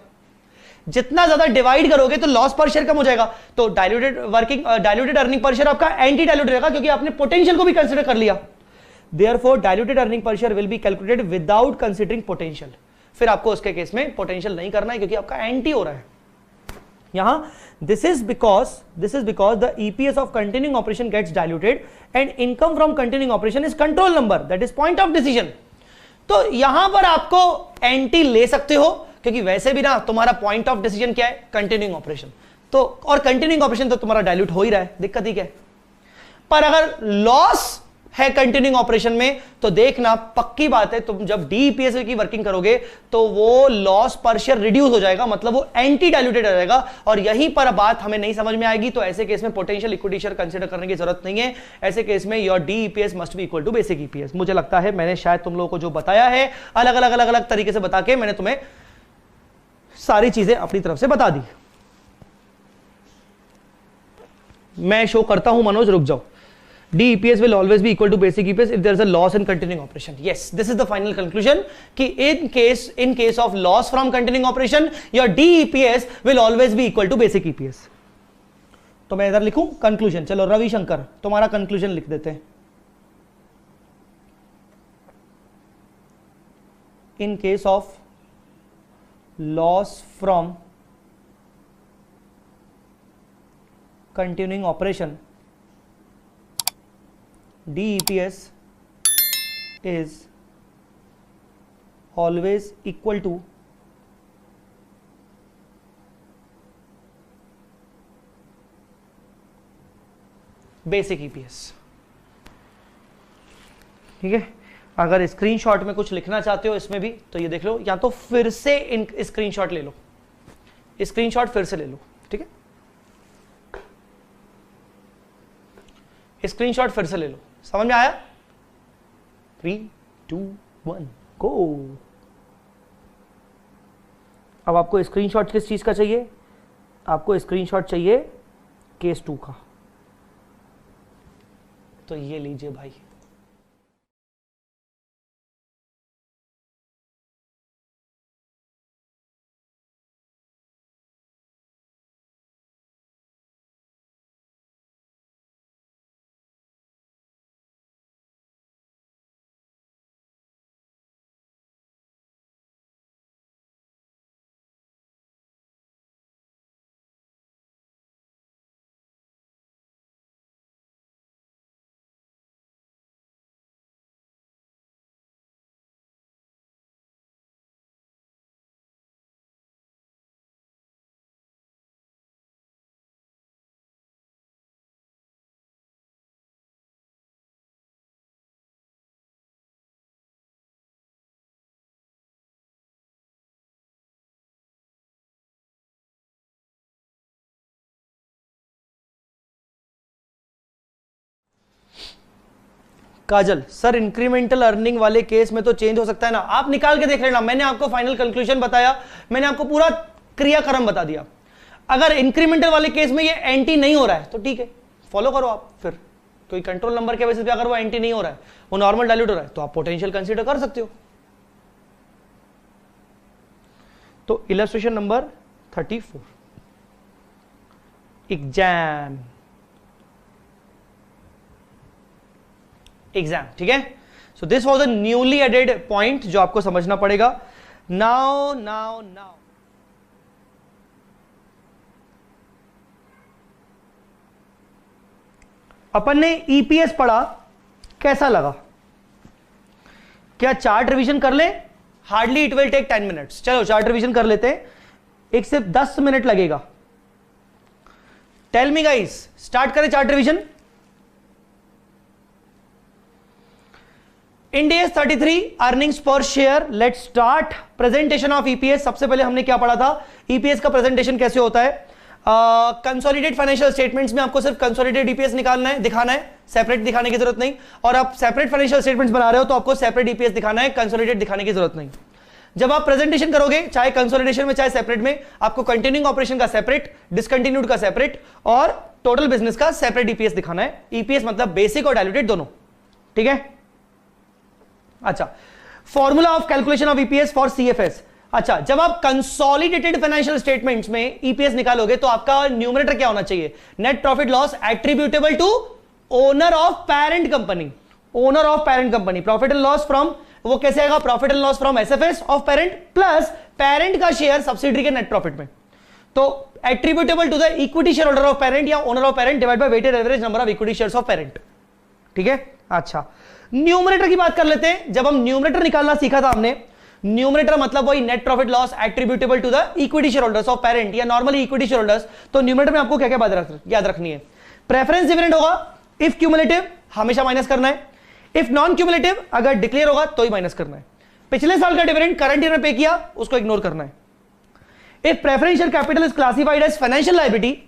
जितना ज्यादा डिवाइड करोगे तो लॉस पर शेयर कम हो जाएगा। तो डाइल्यूटेड अर्निंग पर शेयर आपका एंटी डाइल्यूटेड रहेगा, क्योंकि आपने पोटेंशियल को भी कंसीडर कर लिया। Therefore diluted earning per share will be calculated without considering potential. फिर आपको उसके केस में पोटेंशियल नहीं करना है, क्योंकि आपका एंटी हो रहा है यहां। This is because the EPS of continuing operation gets diluted and income from continuing operation is control number, that is point of decision. तो यहां पर आपको एंटी ले सकते हो, क्योंकि वैसे भी ना तुम्हारा पॉइंट ऑफ डिसीजन क्या है, कंटिन्यूइंग ऑपरेशन, तो और कंटिन्यूइंग ऑपरेशन तो तुम्हारा डाइल्यूट हो ही रहा है, दिक्कत ही क्या है। पर अगर लॉस है कंटिन्यूइंग ऑपरेशन में, तो देखना पक्की बात है, तुम जब डीईपीएस की वर्किंग करोगे तो वो लॉस पर शेयर रिड्यूस हो जाएगा, मतलब वो एंटी डाइल्यूटेड रहेगा। और यहीं पर बात हमें नहीं समझ में आएगी, तो ऐसे केस में पोटेंशियल इक्विटी शेयर कंसीडर करने की जरूरत नहीं है। ऐसे केस में your DEPS must be equal to basic EPS. मुझे लगता है मैंने शायद तुम लोगों को जो बताया है अलग अलग तरीके से बता के मैंने तुम्हें सारी चीजें अपनी तरफ से बता दी। मैं शो करता हूं, मनोज रुक जाओ। DEPS will always be equal to basic EPS if there is a loss in continuing operation. Yes, this is the final conclusion कि in case of loss from continuing operation, your DEPS will always be equal to basic EPS. तो मैं इधर लिखूं conclusion. चलो रविशंकर तुम्हारा conclusion लिख देते हैं। In case of loss from continuing operation, DEPS is always equal to basic EPS। ठीक है, अगर स्क्रीनशॉट में कुछ लिखना चाहते हो इसमें भी तो ये देख लो, या तो फिर से इन स्क्रीनशॉट ले लो, स्क्रीनशॉट फिर से ले लो, ठीक है, स्क्रीनशॉट फिर से ले लो। समझ में आया? 3, 2, 1 गो। अब आपको स्क्रीनशॉट किस चीज का चाहिए? आपको स्क्रीनशॉट चाहिए केस 2 का, तो ये लीजिए भाई। काजल सर इंक्रीमेंटल अर्निंग वाले केस में तो चेंज हो सकता है ना? आप निकाल के देख लेना, मैंने आपको फाइनल कंक्लूजन बताया, मैंने आपको पूरा क्रियाक्रम बता दिया। अगर इंक्रीमेंटल वाले केस में ये एंटी नहीं हो रहा है तो ठीक है, फॉलो करो आप। फिर कोई कंट्रोल नंबर के बेसिस पे अगर वो एंटी नहीं हो रहा है, वो नॉर्मल डाइल्यूट हो रहा है, तो आप पोटेंशियल कंसीडर कर सकते हो। तो इलस्ट्रेशन नंबर 34, एग्जाम, ठीक है। So this was a newly added point जो आपको समझना पड़ेगा। नाउ अपन ने ईपीएस पढ़ा, कैसा लगा? क्या चार्ट रिवीजन कर ले? Hardly it will take 10 minutes. चलो चार्ट रिवीजन कर लेते हैं, एक से 10 मिनट लगेगा। टेल मी गाइस, स्टार्ट करें chart revision. Ind AS 33 earnings per share. Let's start presentation of EPS. सबसे पहले हमने क्या पढ़ा था? ईपीएस का प्रेजेंटेशन कैसे होता है? कंसोलिडेट फाइनेंशियल स्टेटमेंट्स में आपको सिर्फ कंसोलिडेट ईपीएस निकालना है, दिखाना है, सेपरेट दिखाने की जरूरत नहीं। और आप सेपरेट फाइनेंशियल स्टेटमेंट्स बना रहे हो तो आपको सेपरेट ईपीएस दिखाना है, कंसोलिडेट दिखाने की जरूरत नहीं। जब आप प्रेजेंटेशन करोगे, चाहे कंसोलिडेशन में चाहे सेपरेट में, आपको कंटिन्यूइंग ऑपरेशन का सेपरेट, डिसकंटिन्यूड का सेपरेट और टोटल बिजनेस का सेपरेट ईपीएस दिखाना है। ईपीएस मतलब बेसिक और डाइल्यूटेड दोनों, ठीक है। अच्छा, formula of calculation of EPS for CFS. अच्छा, जब आप कंसोलिडेटेड फाइनेंशियल स्टेटमेंट्स में ईपीएस निकालोगे तो आपका न्यूमरेटर क्या होना चाहिए? Net profit loss attributable to owner of parent company. Owner of parent company, profit and loss from, वो कैसे आएगा? Profit and loss from SFS of parent plus parent का शेयर सब्सिडरी के नेट प्रॉफिट में। तो attributable to the equity share holder of parent या owner of parent divide by weighted average number of equity shares of parent, ठीक है। अच्छा, numerator की बात कर लेते हैं। जब हम न्यूमरेटर निकालना सीखा था हमने, न्यूमरेटर मतलब वही net profit loss attributable to the equity share holders of parent या नॉर्मली इक्विटी शेयर होल्डर्स। तो न्यूमरेटर में आपको क्या क्या बात याद रखनी है? प्रेफरेंस डिविडेंड होगा, इफ क्यूमुलेटिव हमेशा माइनस करना है, इफ नॉन क्यूमुलेटिव अगर डिक्लेयर होगा तो ही माइनस करना है। पिछले साल का डिविडेंड करंट ईयर में पे किया, उसको इग्नोर करना है। If preferential capital is classified as financial liability,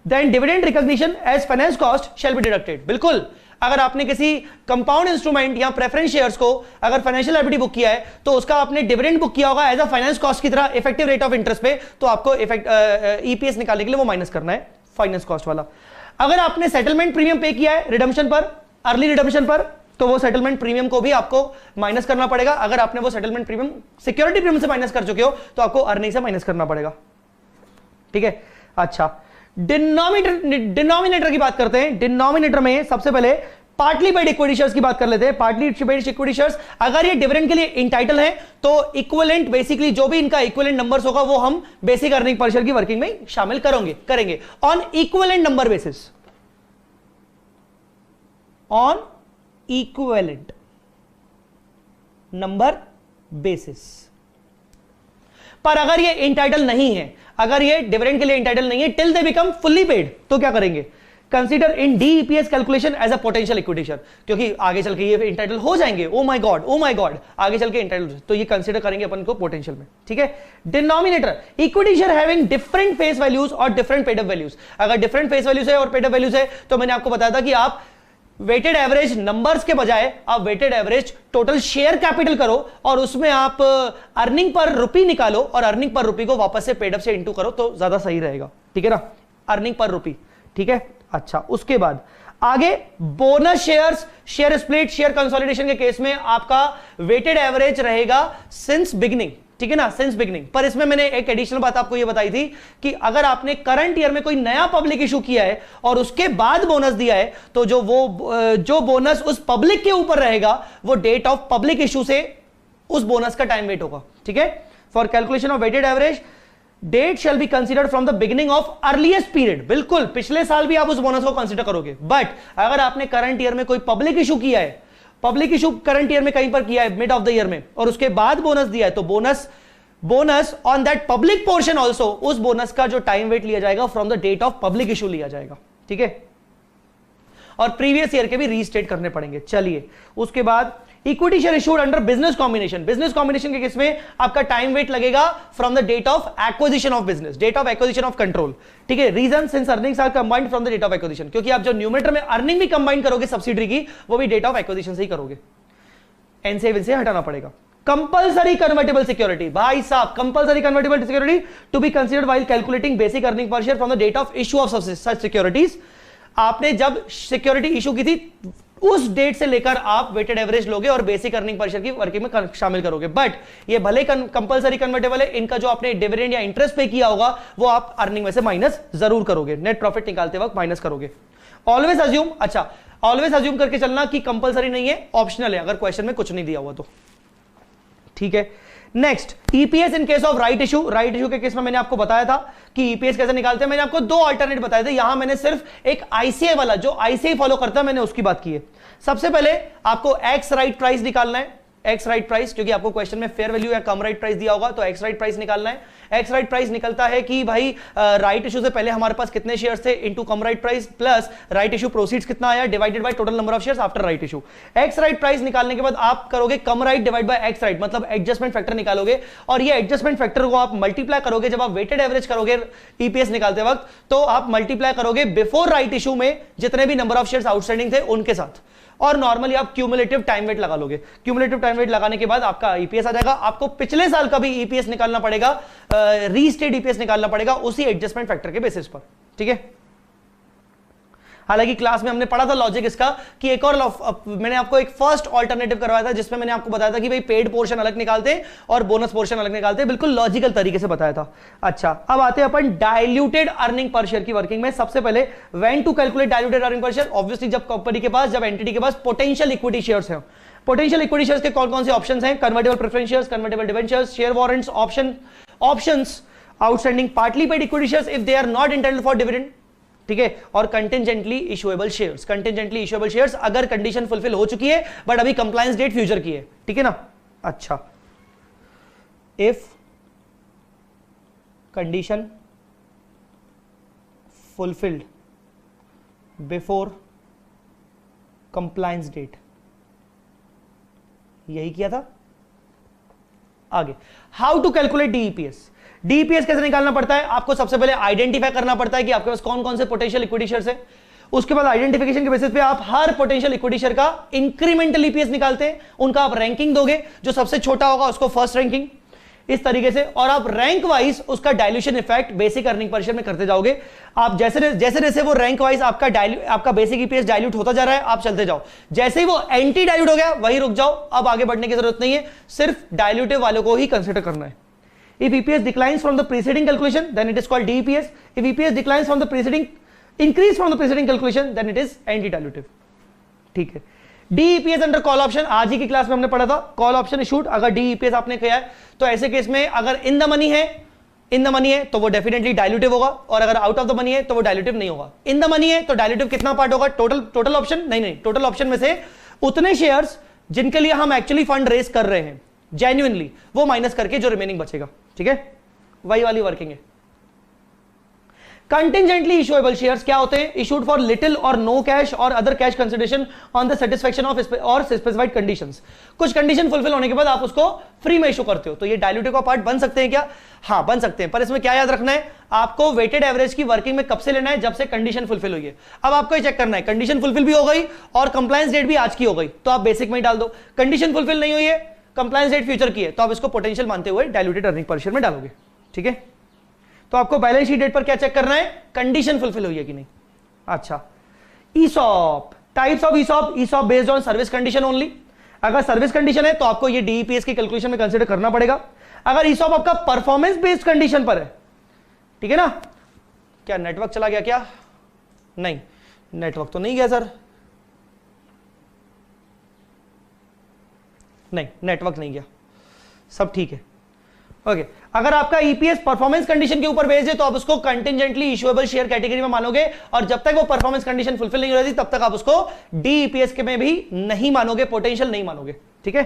then dividend recognition as finance cost shall be deducted. बिल्कुल, अगर आपने किसी कंपाउंड इंस्ट्रूमेंट या प्रेफरेंस शेयर्स को अगर फाइनेंशियल लायबिलिटी बुक किया है तो उसका आपने डिविडेंड बुक किया होगा एज अ फाइनेंस कॉस्ट की तरह इफेक्टिव रेट ऑफ इंटरेस्ट पे, तो आपको ईपीएस निकालने के लिए वो माइनस करना है फाइनेंस कॉस्ट वाला। अगर आपने सेटलमेंट प्रीमियम पे किया है रिडम्पशन पर, अर्ली रिडम्पशन पर, तो वो सेटलमेंट प्रीमियम को भी आपको माइनस करना पड़ेगा। अगर आपने वो सेटलमेंट प्रीमियम सिक्योरिटी प्रीमियम से माइनस कर चुके हो तो आपको अर्निंग से माइनस करना पड़ेगा, ठीक है। अच्छा, डिनोमिनेटर की बात करते हैं। डिनोमिनेटर में सबसे पहले पार्टली पेड इक्विटी शेयर्स की बात कर लेते हैं। पार्टली पेड इक्विटी शेयर्स अगर ये डिविडेंड के लिए इंटाइटल है तो इक्विवेलेंट, बेसिकली जो भी इनका इक्विवेलेंट नंबर्स होगा वो हम बेसिक अर्निंग पर शेयर की वर्किंग में शामिल करेंगे on equivalent number basis, on equivalent number basis. पर अगर ये इंटाइटल नहीं है, अगर ये डिविडेंड के लिए इंटाइटल नहीं है till they become fully paid, तो क्या करेंगे? Consider in DEPS calculation as a potential equity share, क्योंकि आगे चल के ये इंटाइटल हो जाएंगे। ओ माय गॉड, आगे चल के इंटाइटल, तो ये कंसीडर करेंगे अपन को पोटेंशियल में, ठीक है। Denominator, equity share having different face values और डिफरेंट पेड अप वैल्यूज। अगर डिफरेंट फेस वैल्यूज है और पेड अप वैल्यूज है तो मैंने आपको बताया था कि आप वेटेड एवरेज नंबर्स के बजाय आप weighted average total share capital करो और उसमें आप अर्निंग पर रुपी निकालो और अर्निंग पर रुपी को वापस से पेड अप से इंटू करो तो ज्यादा सही रहेगा, ठीक है ना। अर्निंग पर रुपी, ठीक है। अच्छा, उसके बाद आगे bonus shares, share split, share consolidation के केस में आपका वेटेड एवरेज रहेगा सिंस बिगिनिंग, ठीक है ना, सिंस बिगिनिंग। पर इसमें मैंने एक एडिशनल बात आपको यह बताई थी कि अगर आपने करंट ईयर में कोई नया पब्लिक इशू किया है और उसके बाद बोनस दिया है तो जो बोनस उस पब्लिक के ऊपर रहेगा वो डेट ऑफ पब्लिक इशू से उस बोनस का टाइम वेट होगा, ठीक है। For calculation of weighted average date shall be considered from the beginning of earliest period. बिल्कुल, पिछले साल भी आप उस बोनस को कंसीडर करोगे, बट अगर आपने करंट ईयर में कोई पब्लिक इशू किया है, पब्लिक इशू करंट ईयर में कहीं पर किया है मिड ऑफ द ईयर में और उसके बाद बोनस दिया है तो bonus on that public portion also, उस बोनस का जो टाइम वेट लिया जाएगा from the date of public issue लिया जाएगा, ठीक है। और प्रीवियस ईयर के भी रीस्टेट करने पड़ेंगे। चलिए, उसके बाद equity share issued under business combination. Business combination के केस में आपका टाइम वेट लगेगा from the date of acquisition of business, date of acquisition of control, ठीक है। Reason since earnings are combined from the date of acquisition, क्योंकि आप जो numerator में अर्निंग भी कंबाइन करोगे सब्सिडरी की, वो भी डेट ऑफ एक्विजिशन से ही करोगे, एन से विल से हटाना पड़ेगा, कंपल्सरी कन्वर्टेबल सिक्योरिटी, भाई साहब compulsory convertible security to be considered while calculating basic earning per share from the date of issue of such securities. आपने जब सिक्योरिटी इशू की थी उस डेट से लेकर आप वेटेड एवरेज लोगे और बेसिक अर्निंग पर शेयर की वर्किंग में शामिल करोगे। बट ये भले कंपल्सरी कन्वर्टेबल है, इनका जो आपने डिविडेंड या इंटरेस्ट पे किया होगा वो आप अर्निंग में से माइनस जरूर करोगे, नेट प्रॉफिट निकालते वक्त माइनस करोगे। ऑलवेज अज्यूम, अच्छा ऑलवेज अज्यूम करके चलना कि कंपल्सरी नहीं है, ऑप्शनल है अगर क्वेश्चन में कुछ नहीं दिया हुआ तो, ठीक है। Next, EPS in case of right issue. Right issue के केस में मैंने आपको बताया था कि ईपीएस कैसे निकालते हैं, मैंने आपको दो अल्टरनेट बताए थे, यहां मैंने सिर्फ एक आईसीआई वाला जो आईसीआई फॉलो करता है मैंने उसकी बात की है। सबसे पहले आपको एक्स राइट प्राइस निकालना है, एक्स राइट प्राइस, क्योंकि आपको क्वेश्चन में फेयर वैल्यू या कम राइट प्राइस दिया होगा तो एक्स राइट प्राइस निकालना है। एक्स राइट प्राइस निकलता है कि भाई राइट इशू से पहले हमारे पास कितने शेयर्स थे into cum right price plus right issue proceeds कितना आया divided by total number of shares after right issue. Ex right price निकालने के बाद आप करोगे cum right divide by ex right, मतलब एडजस्टमेंट फैक्टर निकालोगे और ये एडजस्टमेंट फैक्टर को आप मल्टीप्लाई करोगे जब आप वेटेड एवरेज करोगे ईपीएस निकालते वक्त, तो आप मल्टीप्लाई करोगे बिफोर राइट इशू में जितने भी नंबर ऑफ शेयर्स आउटस्टैंडिंग थे उनके साथ, और नॉर्मली आप क्यूमुलेटिव टाइम वेट लगा लोगे। क्यूमुलेटिव टाइम वेट लगाने के बाद आपका ईपीएस आ जाएगा। आपको पिछले साल का भी ईपीएस निकालना पड़ेगा, रीस्टेट ईपीएस निकालना पड़ेगा उसी एडजस्टमेंट फैक्टर के बेसिस पर, ठीक है। हालांकि क्लास में हमने पढ़ा था लॉजिक इसका कि एक और मैंने आपको एक फर्स्ट ऑल्टरनेटिव करवाया था जिसमें मैंने आपको बताया था कि भाई पेड पोर्शन अलग निकालते हैं और बोनस पोर्शन अलग निकालते हैं, बिल्कुल लॉजिकल तरीके से बताया था। अच्छा, अब आते हैं अपन डाइल्यूटेड अर्निंग पर शेयर की वर्किंग में। सबसे पहले when to calculate diluted earning per share, obviously जब कंपनी के पास, जब एंटिटी के पास पोटेंशियल इक्विटी शेयर्स हैं। पोटेंशियल इक्विटी शेयर्स के कौन कौन से ऑप्शंस हैं? Convertible preference shares, convertible debentures, share warrants, options, outstanding partly paid equity shares if they are not entitled for dividend, ठीक है, और contingently issuable shares. कंटिजेंटली issuable shares अगर कंडीशन फुलफिल हो चुकी है बट अभी कंप्लायंस डेट फ्यूचर की है, ठीक है ना। अच्छा, if condition fulfilled before compliance date, यही किया था। आगे, how to calculate DEPS. DEPS कैसे निकालना पड़ता है? आपको सबसे पहले आइडेंटिफाई करना पड़ता है कि आपके पास कौन कौन से पोटेंशियल इक्विटी शेयर्स है। उसके बाद आइडेंटिफिकेशन के बेसिस पे आप हर पोटेंशियल इक्विटी शेयर का इंक्रीमेंटल ईपीएस निकालते हैं, उनका आप रैंकिंग दोगे, जो सबसे छोटा होगा उसको फर्स्ट रैंकिंग, इस तरीके से, और आप रैंक वाइज उसका dilution effect basic earning per share में करते जाओगे। आप जैसे जैसे वो रैंक वाइज आपका बेसिक ईपीएस डाइल्यूट होता जा रहा है, आप चलते जाओ। जैसे ही वो एंटी डाइल्यूट हो गया वही रुक जाओ, अब आगे बढ़ने की जरूरत नहीं है, सिर्फ डाइल्यूटिव वालों को ही कंसिडर करना है। If EPS declines from the preceding calculation, then it is called DEPS. If EPS declines from the preceding, increase from the preceding calculation, then it is anti-dilutive. ठीक है। DEPS अंडर कॉल ऑप्शन, आज ही की class में हमने पढ़ा था, call option issued अगर DEPS आपने किया है तो ऐसे केस में अगर इन द मनी है तो वो डेफिनेटली डाइल्यूटिव होगा, और अगर आउट ऑफ द मनी है तो वो डाइल्यूटिव नहीं होगा। इन द मनी है तो डाइल्यूटिव कितना पार्ट होगा? टोटल ऑप्शन नहीं, टोटल ऑप्शन में से उतने शेयर्स जिनके लिए हम एक्चुअली फंड रेज कर रहे हैं जेन्युइनली, वो माइनस करके जो रिमेनिंग बचेगा, ठीक है, वही वाली वर्किंग है। कंटिजेंटली इशुएबल शेयर्स क्या होते हैं? इशूड फॉर लिटिल और नो कैश और other cash consideration on the satisfaction of और स्पेसिफाइड कंडीशंस। कुछ कंडीशन फुलफिल होने के बाद आप उसको फ्री में इशू करते हो, तो ये डाइल्यूटिव का पार्ट बन सकते हैं क्या? हाँ, बन सकते हैं, पर इसमें क्या याद रखना है? आपको वेटेड एवरेज की वर्किंग में कब से लेना है? जब से कंडीशन फुलफिल हुई है। अब आपको ये चेक करना है, कंडीशन फुलफिल भी हो गई और कंप्लायंस डेट भी आज की हो गई, तो आप बेसिक में ही डाल दो। कंडीशन फुलफिल नहीं हुई है, कंप्लायंस डेट फ्यूचर की है, तो आप इसको पोटेंशियल मानते हुए डाइल्यूटेड अर्निंग पर शेयर में डालोगे, ठीक है। तो आपको बैलेंस शीट डेट पर क्या चेक करना है? कंडीशन फुलफिल हुई है कि नहीं। अच्छा, ESOP, types of ESOP based on service condition only. अगर सर्विस कंडीशन है तो आपको ये डीईपीएस की कैलकुलेशन में कंसीडर करना पड़ेगा। अगर ईसॉप आपका परफॉर्मेंस बेस्ड कंडीशन पर है, ठीक है ना। क्या नेटवर्क चला गया क्या? नहीं, नेटवर्क तो नहीं गया सर, नहीं नेटवर्क नहीं गया, सब ठीक है। ओके, अगर आपका ईपीएस परफॉर्मेंस कंडीशन के ऊपर बेस्ड है तो आप उसको कंटिजेंटली इशुएबल शेयर कैटेगरी में मानोगे, और जब तक वो परफॉर्मेंस कंडीशन फुलफिल नहीं हो रही तब तक आप उसको डीईपीएस के में भी नहीं मानोगे, पोटेंशियल नहीं मानोगे, ठीक है।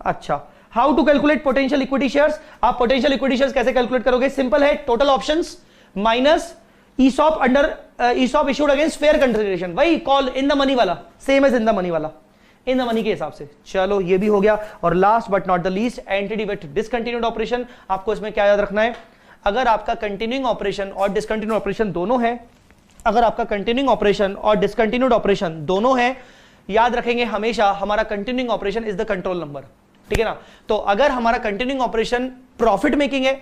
अच्छा, how to calculate potential equity shares. आप पोटेंशियल इक्विटी शेयर्स कैसे कैलकुलेट करोगे? सिंपल है, total options minus ESOP under ESOP issued against fair consideration, वही कॉल इन द मनी वाला, same as in the money वाला, इन द मनी के हिसाब से। चलो ये भी हो गया। और last but not the least, entity with discontinued operation. आपको इसमें क्या याद रखना है? अगर आपका कंटिन्यूइंग ऑपरेशन और डिसकंटिन्यूड ऑपरेशन दोनों है, अगर आपका कंटिन्यूइंग ऑपरेशन और डिसकंटिन्यूड ऑपरेशन दोनों है, याद रखेंगे हमेशा हमारा continuing operation is the control number. ठीक है ना। तो अगर हमारा कंटिन्यूइंग ऑपरेशन प्रॉफिट मेकिंग है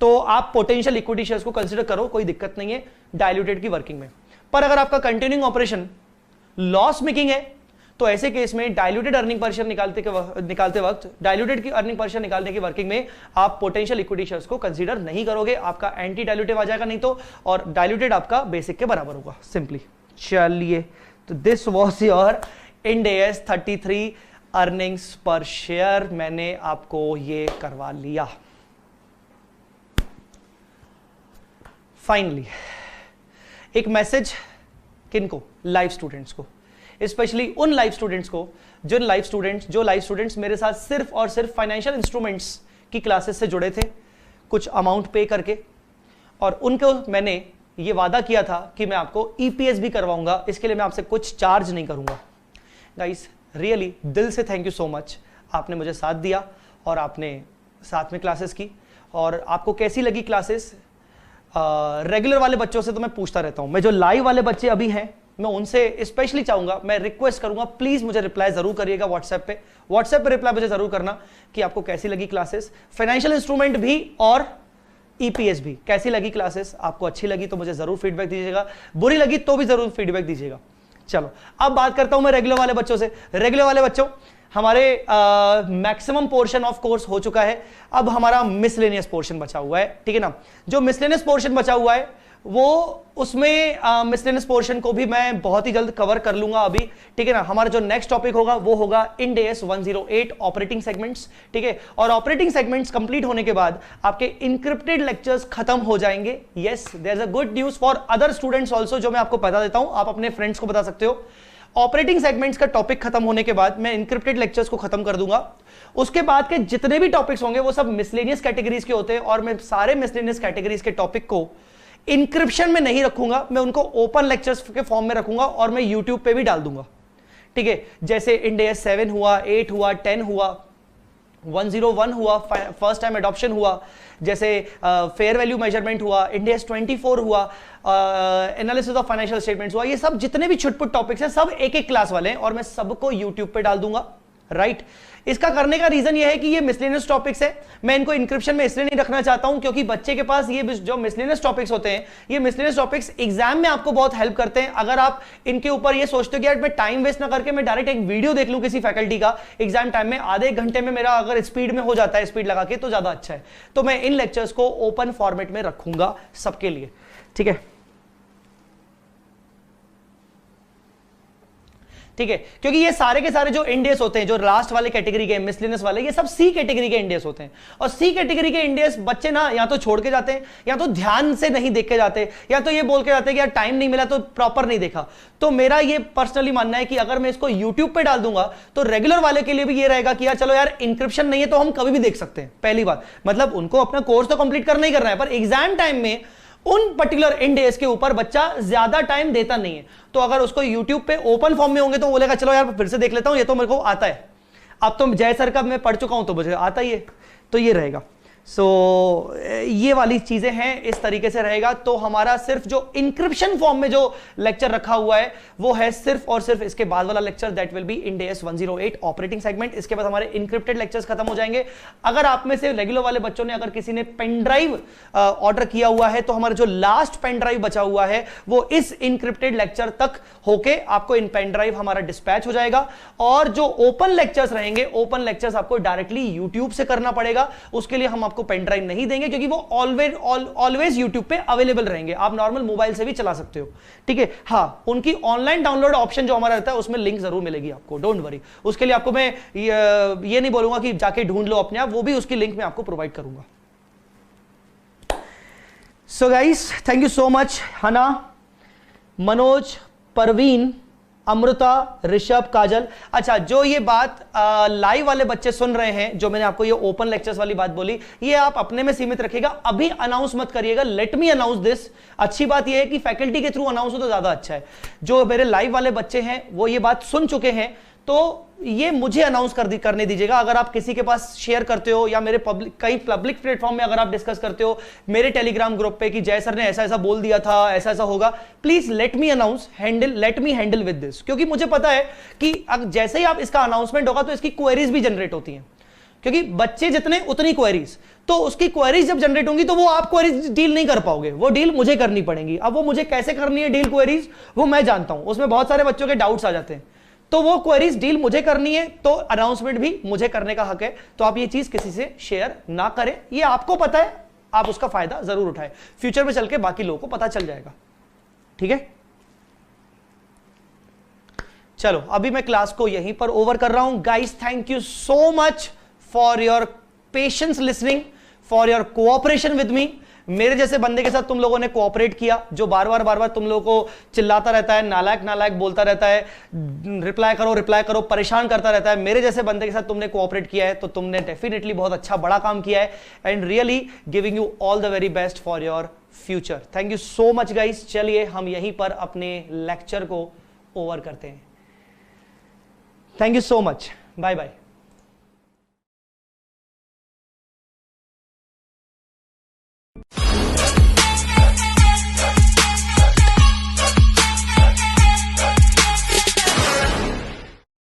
तो आप पोटेंशियल इक्विटी शेयर्स को कंसीडर करो, कोई दिक्कत नहीं है डायल्यूटेड की वर्किंग में। पर अगर आपका कंटिन्यूइंग ऑपरेशन लॉस मेकिंग है तो ऐसे केस में डायल्यूटेड अर्निंग पर शेयर निकालते वक्त डायल्यूटेड की अर्निंग पर शेयर निकालने की वर्किंग में आप पोटेंशियल इक्विटी शेयर्स को कंसीडर नहीं करोगे, आपका एंटी डायल्यूटिव आ जाएगा नहीं तो, और डायल्यूटेड आपका बेसिक के बराबर होगा सिंपली। चलिए, तो this was your Ind AS 33 earnings per share, मैंने आपको ये करवा लिया। फाइनली एक मैसेज किनको, लाइव स्टूडेंट्स को, स्पेशली उन लाइव स्टूडेंट्स को जो लाइव स्टूडेंट्स मेरे साथ सिर्फ और सिर्फ फाइनेंशियल इंस्ट्रूमेंट्स की क्लासेस से जुड़े थे कुछ अमाउंट पे करके, और उनको मैंने ये वादा किया था कि मैं आपको EPS भी करवाऊंगा, इसके लिए मैं आपसे कुछ चार्ज नहीं करूंगा। गाइस रियली दिल से थैंक यू सो मच, आपने मुझे साथ दिया और आपने साथ में क्लासेस की। और आपको कैसी लगी क्लासेस? रेगुलर वाले बच्चों से तो मैं पूछता रहता हूं, मैं जो लाइव वाले बच्चे अभी हैं मैं उनसे स्पेशली चाहूंगा, मैं रिक्वेस्ट करूंगा प्लीज मुझे रिप्लाई जरूर करिएगा व्हाट्सएप पे रिप्लाई मुझे जरूर करना कि आपको कैसी लगी क्लासेस, फाइनेंशियल इंस्ट्रूमेंट भी और EPS भी कैसी लगी क्लासेस। आपको अच्छी लगी तो मुझे जरूर फीडबैक दीजिएगा, बुरी लगी तो भी जरूर फीडबैक दीजिएगा। चलो अब बात करता हूं मैं रेगुलर वाले बच्चों से। रेगुलर वाले बच्चों, हमारे मैक्सिमम पोर्शन ऑफ कोर्स हो चुका है, अब हमारा मिसलेनियस पोर्शन बचा हुआ है, ठीक है ना। जो मिसलेनियस पोर्शन बचा हुआ है वो उसमें मिसलेनियस पोर्शन को भी मैं बहुत ही जल्द कवर कर लूंगा अभी, ठीक है ना। हमारा जो नेक्स्ट टॉपिक होगा वो होगा इंड AS 108 ऑपरेटिंग सेगमेंट्स, ठीक है। और ऑपरेटिंग सेगमेंट्स कंप्लीट होने के बाद आपके इंक्रिप्टेड लेक्चर्स खत्म हो जाएंगे। Yes, there is a good news for other students also, जो मैं आपको बता देता हूं, आप अपने फ्रेंड्स को बता सकते हो। ऑपरेटिंग सेगमेंट्स का टॉपिक खत्म होने के बाद मैं इंक्रिप्टेड लेक्चर्स को खत्म कर दूंगा। उसके बाद के जितने भी टॉपिक्स होंगे वो सब मिसलेनियस कैटेगरीज के होते हैं, और मैं सारे मिसलेनियस कैटेगरीज के टॉपिक को इंक्रिप्शन में नहीं रखूंगा, मैं उनको ओपन लेक्चर्स के फॉर्म में रखूंगा और मैं यूट्यूब पे भी डाल दूंगा, ठीक है। जैसे इंड AS 7 हुआ, 8 हुआ, 10 हुआ, 101 हुआ, फर्स्ट टाइम एडॉप्शन हुआ, जैसे फेयर वैल्यू मेजरमेंट हुआ, इंड AS 24 हुआ, एनालिसिस ऑफ फाइनेंशियल स्टेटमेंट्स हुआ, ये सब जितने भी छुटपुट टॉपिक्स हैं सब एक एक क्लास वाले हैं और मैं सबको यूट्यूब पे डाल दूंगा, राइट। इसका करने का रीजन ये है कि ये मिसलेनियस टॉपिक्स है, मैं इनको इंक्रिप्शन में इसलिए नहीं रखना चाहता हूं क्योंकि बच्चे के पास ये जो मिसलेनियस टॉपिक्स होते हैं, ये मिसलेनियस टॉपिक्स एग्जाम में आपको बहुत हेल्प करते हैं। अगर आप इनके ऊपर ये सोचते हो कि यार मैं टाइम वेस्ट ना करके मैं डायरेक्ट एक वीडियो देख लूं किसी फैकल्टी का एग्जाम टाइम में, आधे एक घंटे में मेरा अगर स्पीड में हो जाता है, स्पीड लगा के, तो ज्यादा अच्छा है। तो मैं इन लेक्चर्स को ओपन फॉर्मेट में रखूंगा सबके लिए, ठीक है, ठीक है। क्योंकि ये सारे के सारे जो इंड AS होते हैं, जो लास्ट वाले कैटेगरी के मिसलेनियस वाले, ये सब C कैटेगरी के इंड AS होते हैं। और C कैटेगरी के इंड AS बच्चे ना या तो छोड़ के जाते हैं, या तो ध्यान से नहीं देख के जाते, या तो ये बोल के जाते हैं कि यार टाइम नहीं मिला तो प्रॉपर नहीं देखा। तो मेरा ये पर्सनली मानना है कि अगर मैं इसको यूट्यूब पे डाल दूंगा तो रेगुलर वाले के लिए भी ये रहेगा कि यार चलो यार इंक्रिप्शन नहीं है तो हम कभी भी देख सकते हैं। पहली बात, मतलब उनको अपना कोर्स तो कंप्लीट करना ही करना है, पर एग्जाम टाइम में उन पर्टिकुलर इंड AS के ऊपर बच्चा ज्यादा टाइम देता नहीं है। तो अगर उसको YouTube पे ओपन फॉर्म में होंगे तो बोलेगा चलो यार फिर से देख लेता हूं, ये तो मेरे को आता है, अब तो जय सर का मैं पढ़ चुका हूं तो मुझे आता ही है, तो ये रहेगा। सो ये वाली चीजें हैं, इस तरीके से रहेगा। तो हमारा सिर्फ जो इंक्रिप्शन फॉर्म में जो लेक्चर रखा हुआ है वो है सिर्फ और सिर्फ इसके बाद वाला lecture, that will be Ind AS 108 operating segment. इसके बाद हमारे इंक्रिप्टेड लेक्चर्स खत्म हो जाएंगे। अगर आप में से रेगुलर वाले बच्चों ने, अगर किसी ने पेन ड्राइव ऑर्डर किया हुआ है तो हमारा जो लास्ट पेन ड्राइव बचा हुआ है वो इस इंक्रिप्टेड लेक्चर तक होके आपको इन पेन ड्राइव हमारा डिस्पैच हो जाएगा। और जो ओपन लेक्चर्स रहेंगे, ओपन लेक्चर्स आपको डायरेक्टली यूट्यूब से करना पड़ेगा, उसके लिए हम आपको पेन ड्राइव नहीं देंगे क्योंकि वो ऑलवेज यूट्यूब पे अवेलेबल रहेंगे, आप नॉर्मल मोबाइल से भी चला सकते हो, ठीक है। हाँ, उनकी ऑनलाइन डाउनलोड ऑप्शन जो हमारा रहता है उसमें लिंक जरूर मिलेगी आपको, डोंट वरी। उसके लिए आपको मैं ये नहीं बोलूंगा कि जाके ढूंढ लो अपने आप, वो भी उसकी लिंक मैं आपको प्रोवाइड करूंगा। So guys, thank you so much. हना, मनोज, परवीन, अमृता, ऋषभ, काजल। अच्छा, जो ये बात लाइव वाले बच्चे सुन रहे हैं, जो मैंने आपको ये ओपन लेक्चर्स वाली बात बोली, ये आप अपने में सीमित रखिएगा, अभी अनाउंस मत करिएगा, लेट मी अनाउंस दिस। अच्छी बात ये है कि फैकल्टी के थ्रू अनाउंस हो तो ज्यादा अच्छा है। जो मेरे लाइव वाले बच्चे हैं वो ये बात सुन चुके हैं, तो ये मुझे अनाउंस करने दीजिएगा। अगर आप किसी के पास शेयर करते हो या मेरे कई पब्लिक प्लेटफॉर्म में अगर आप डिस्कस करते हो, मेरे टेलीग्राम ग्रुप पे कि जय सर ने ऐसा ऐसा बोल दिया था, ऐसा ऐसा होगा, please let me announce, let me handle with this. क्योंकि मुझे पता है कि जैसे ही आप इसका अनाउंसमेंट होगा तो इसकी क्वेरीज भी जनरेट होती हैं। क्योंकि बच्चे जितने उतनी क्वेरीज, तो उसकी क्वेरीज जब जनरेट होंगी तो वो आप क्वेरीज डील नहीं कर पाओगे, वो डील मुझे करनी पड़ेंगी। अब वो मुझे कैसे करनी है डील क्वेरीज, वो मैं जानता हूं, उसमें बहुत सारे बच्चों के डाउट्स आ जाते हैं, तो वो क्वेरीज डील मुझे करनी है, तो अनाउंसमेंट भी मुझे करने का हक है। तो आप ये चीज किसी से शेयर ना करें, ये आपको पता है, आप उसका फायदा जरूर उठाएं, फ्यूचर में चल के बाकी लोगों को पता चल जाएगा। ठीक है, चलो अभी मैं क्लास को यहीं पर ओवर कर रहा हूं। Guys thank you so much for your patience listening, for your cooperation with me. मेरे जैसे बंदे के साथ तुम लोगों ने कोऑपरेट किया, जो बार बार तुम लोगों को चिल्लाता रहता है, नालायक नालायक बोलता रहता है, रिप्लाई करो परेशान करता रहता है, मेरे जैसे बंदे के साथ तुमने कोऑपरेट किया है, तो तुमने डेफिनेटली बहुत अच्छा बड़ा काम किया है। And really giving you all the very best for your future. Thank you so much guys. चलिए हम यहीं पर अपने लेक्चर को ओवर करते हैं। Thank you so much, bye bye.